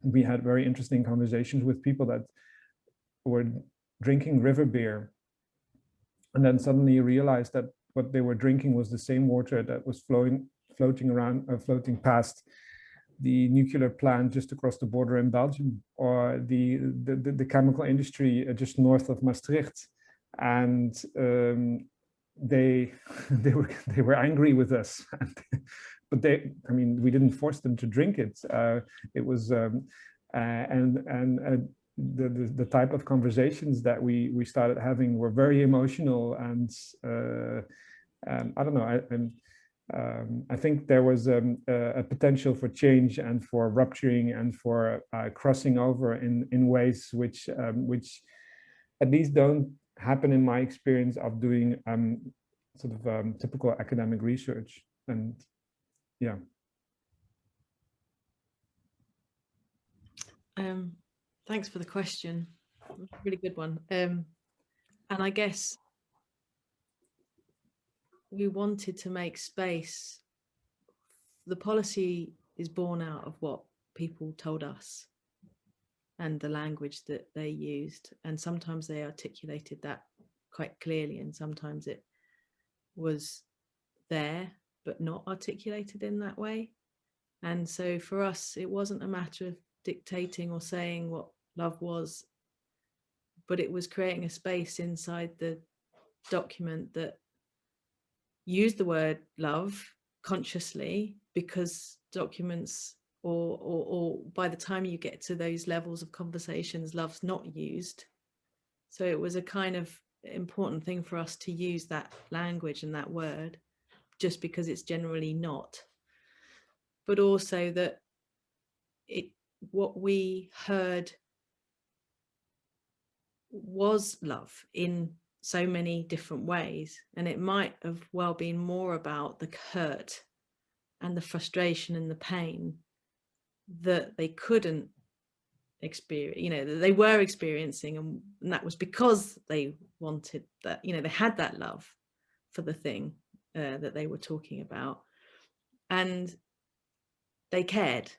We had very interesting conversations with people that were drinking river beer, and then suddenly realized that what they were drinking was the same water that was floating past the nuclear plant just across the border in Belgium, or the chemical industry just north of Maastricht, and they were angry with us, but I mean, we didn't force them to drink it. It was the type of conversations that we started having were very emotional, and I don't know. I think there was a potential for change and for rupturing and for crossing over in ways which at least don't happen in my experience of doing sort of typical academic research. And yeah. Thanks for the question. Really good one. And I guess we wanted to make space. The policy is born out of what people told us and the language that they used. And sometimes they articulated that quite clearly, and sometimes it was there, but not articulated in that way. And so for us, it wasn't a matter of dictating or saying what love was, but it was creating a space inside the document that used the word love consciously, because documents or by the time you get to those levels of conversations, love's not used. So it was a kind of important thing for us to use that language and that word, just because it's generally not. But also that what we heard was love in so many different ways, and it might have well been more about the hurt and the frustration and the pain that they couldn't experience, you know, that they were experiencing, and that was because they wanted that, you know, they had that love for the thing that they were talking about, and they cared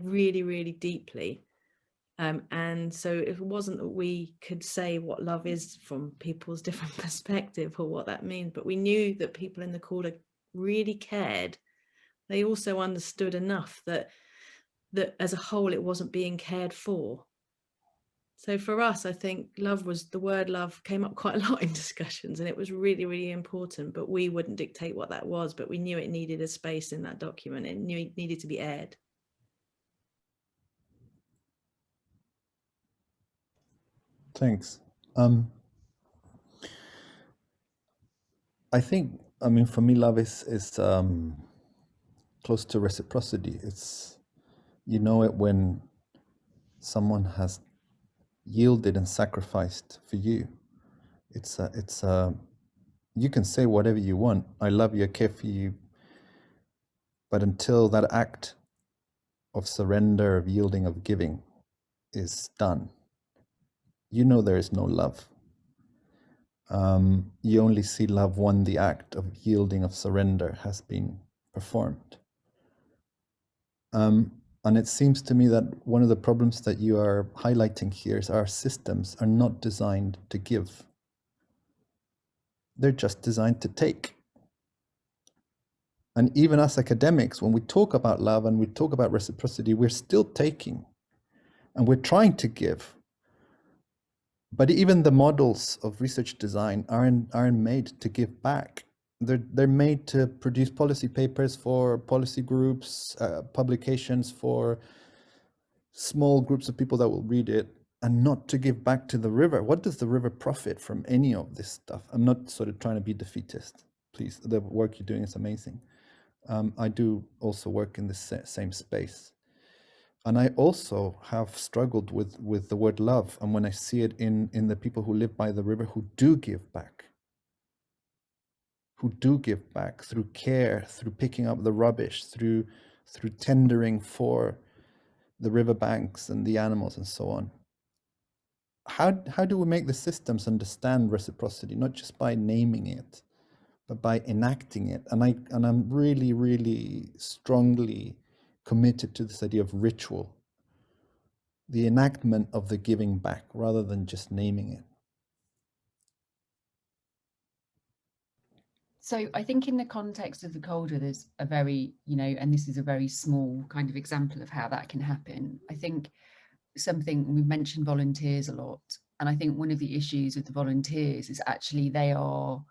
really, really deeply. And so it wasn't that we could say what love is from people's different perspective or what that means, but we knew that people in the caller really cared. They also understood enough that as a whole it wasn't being cared for. So for us, I think the word love came up quite a lot in discussions, and it was really, really important, but we wouldn't dictate what that was, but we knew it needed a space in that document. It knew it needed to be aired. Thanks. I think, I mean, for me, love is close to reciprocity. It's, you know it when someone has yielded and sacrificed for you. It's you can say whatever you want. I love you, I care for you. But until that act of surrender, of yielding, of giving is done, you know there is no love. You only see love when the act of yielding, of surrender has been performed. And it seems to me that one of the problems that you are highlighting here is our systems are not designed to give. They're just designed to take. And even as academics, when we talk about love and we talk about reciprocity, we're still taking and we're trying to give. But even the models of research design aren't made to give back. They're made to produce policy papers for policy groups, publications for small groups of people that will read it, and not to give back to the river. What does the river profit from any of this stuff? I'm not sort of trying to be defeatist. Please, the work you're doing is amazing. I do also work in the same space. And I also have struggled with the word love. And when I see it in the people who live by the river who do give back through care, through picking up the rubbish, through tendering for the riverbanks and the animals and so on. How do we make the systems understand reciprocity, not just by naming it, but by enacting it? And I'm really, really strongly committed to this idea of ritual, the enactment of the giving back rather than just naming it. So I think in the context of the Calder, there's a very, you know, and this is a very small kind of example of how that can happen. I think we've mentioned volunteers a lot. And I think one of the issues with the volunteers is actually they are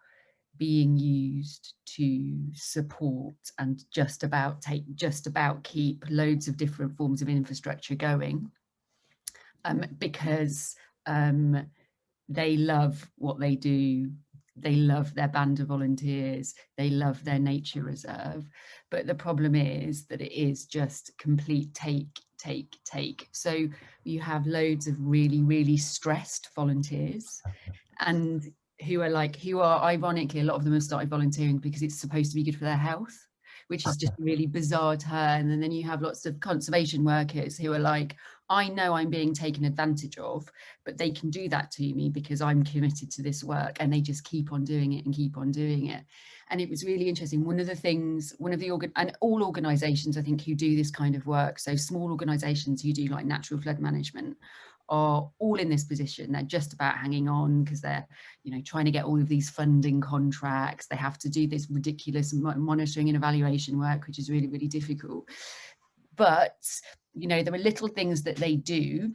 being used to support and just about keep loads of different forms of infrastructure going, because they love what they do. They love their band of volunteers. They love their nature reserve. But the problem is that it is just complete take. So you have loads of really, really stressed volunteers, and who are ironically, a lot of them have started volunteering because it's supposed to be good for their health, which is just a really bizarre turn. And then you have lots of conservation workers who are like, I know I'm being taken advantage of, but they can do that to me because I'm committed to this work, and they just keep on doing it and keep on doing it. And it was really interesting. And all organizations, I think, who do this kind of work, so small organizations who do like natural flood management, are all in this position. They're just about hanging on because they're, you know, trying to get all of these funding contracts. They have to do this ridiculous monitoring and evaluation work, which is really, really difficult. But, you know, there are little things that they do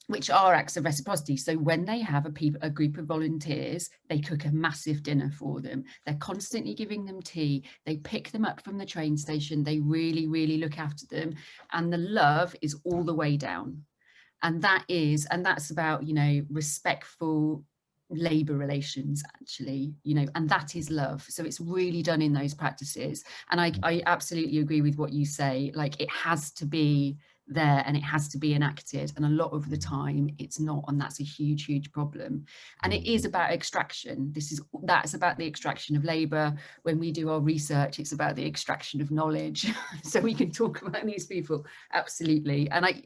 which are acts of reciprocity. So when they have a group of volunteers, they cook a massive dinner for them. They're constantly giving them tea. They pick them up from the train station. They really, really look after them. And the love is all the way down. And that's about, you know, respectful labor relations, actually, you know, and that is love. So it's really done in those practices. And I absolutely agree with what you say, like it has to be there and it has to be enacted, and a lot of the time it's not, and that's a huge problem. And it is about extraction. That's about the extraction of labor. When we do our research, it's about the extraction of knowledge. So we can talk about these people, absolutely. And I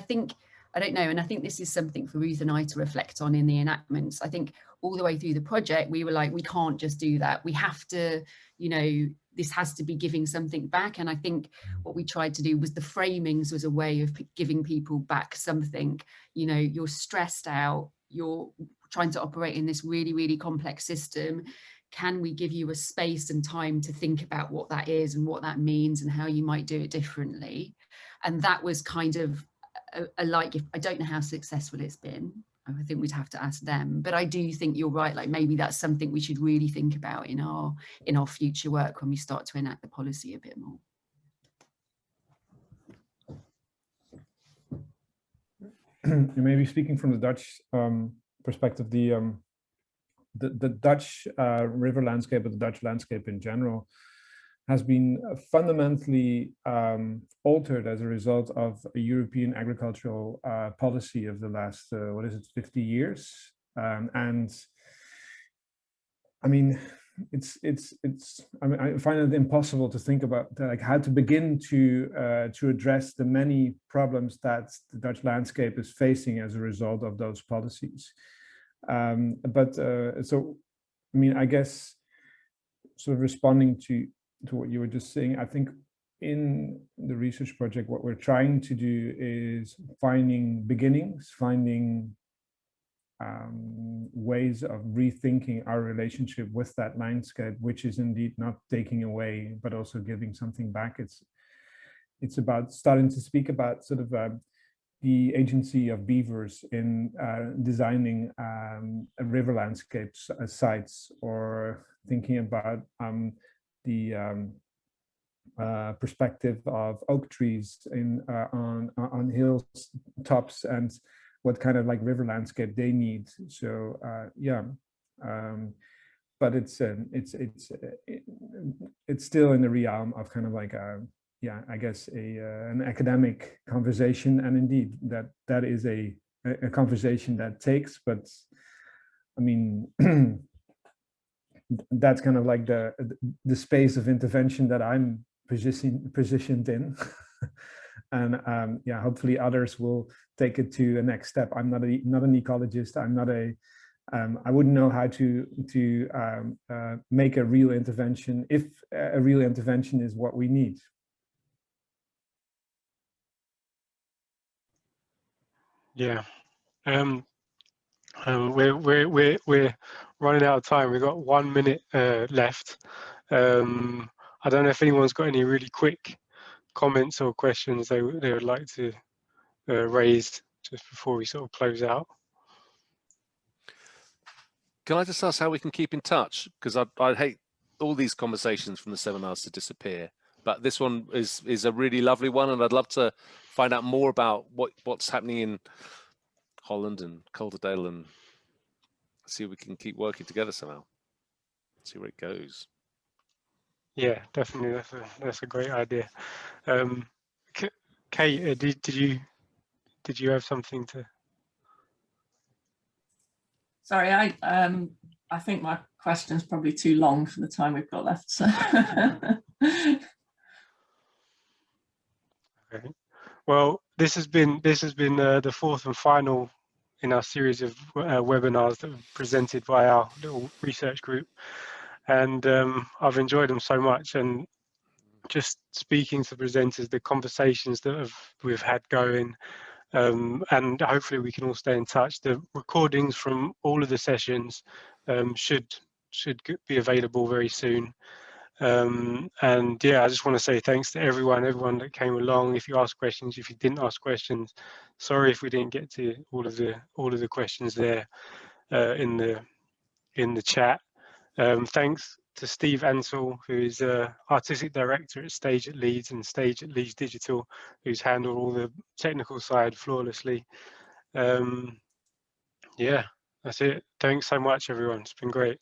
think, I don't know, and I think this is something for Ruth and I to reflect on in the enactments. I think all the way through the project, we were like, we can't just do that. We have to, you know, this has to be giving something back. And I think what we tried to do was the framings was a way of giving people back something. You know, you're stressed out, you're trying to operate in this really complex system. Can we give you a space and time to think about what that is and what that means and how you might do it differently? And that was kind of a light gift. I don't know how successful it's been. I think we'd have to ask them, but I do think you're right. Like maybe that's something we should really think about in our future work when we start to enact the policy a bit more. Maybe speaking from the Dutch perspective, the Dutch river landscape, or the Dutch landscape in general, has been fundamentally altered as a result of a European agricultural policy of the last, 50 years. And I mean, I find it impossible to think about like how to begin to address the many problems that the Dutch landscape is facing as a result of those policies. So, I mean, I guess sort of responding to what you were just saying, I think in the research project, what we're trying to do is finding beginnings, finding ways of rethinking our relationship with that landscape, which is indeed not taking away, but also giving something back. It's about starting to speak about sort of the agency of beavers in designing river landscapes sites, or thinking about the perspective of oak trees on hill tops, and what kind of like river landscape they need. So but it's still in the realm of kind of like I guess an academic conversation, and indeed that is a conversation that takes, but I mean that's kind of like the space of intervention that I'm positioned in. And hopefully others will take it to a next step. I'm not an ecologist. I'm not I wouldn't know how to make a real intervention, if a real intervention is what we need. Yeah. We're running out of time. We've got 1 minute left. I don't know if anyone's got any really quick comments or questions they would like to raise just before we sort of close out. Can I just ask how we can keep in touch? Because I'd hate all these conversations from the seminars to disappear, but this one is a really lovely one, and I'd love to find out more about what's happening in Holland and Calderdale, and see if we can keep working together somehow. See where it goes. Yeah, definitely. That's a great idea. Kate, did you have something to? Sorry, I think my question's probably too long for the time we've got left. So. Okay. Well, this has been the fourth and final in our series of webinars that were presented by our little research group, and I've enjoyed them so much. And just speaking to presenters, the conversations that we've had going, and hopefully we can all stay in touch. The recordings from all of the sessions should be available very soon. And yeah, I just want to say thanks to everyone that came along. If you asked questions, if you didn't ask questions, sorry if we didn't get to all of the questions there in the chat. Thanks to Steve Ansell, who is artistic director at Stage at Leeds and Stage at Leeds Digital, who's handled all the technical side flawlessly. Yeah, That's it. Thanks so much, everyone. It's been great.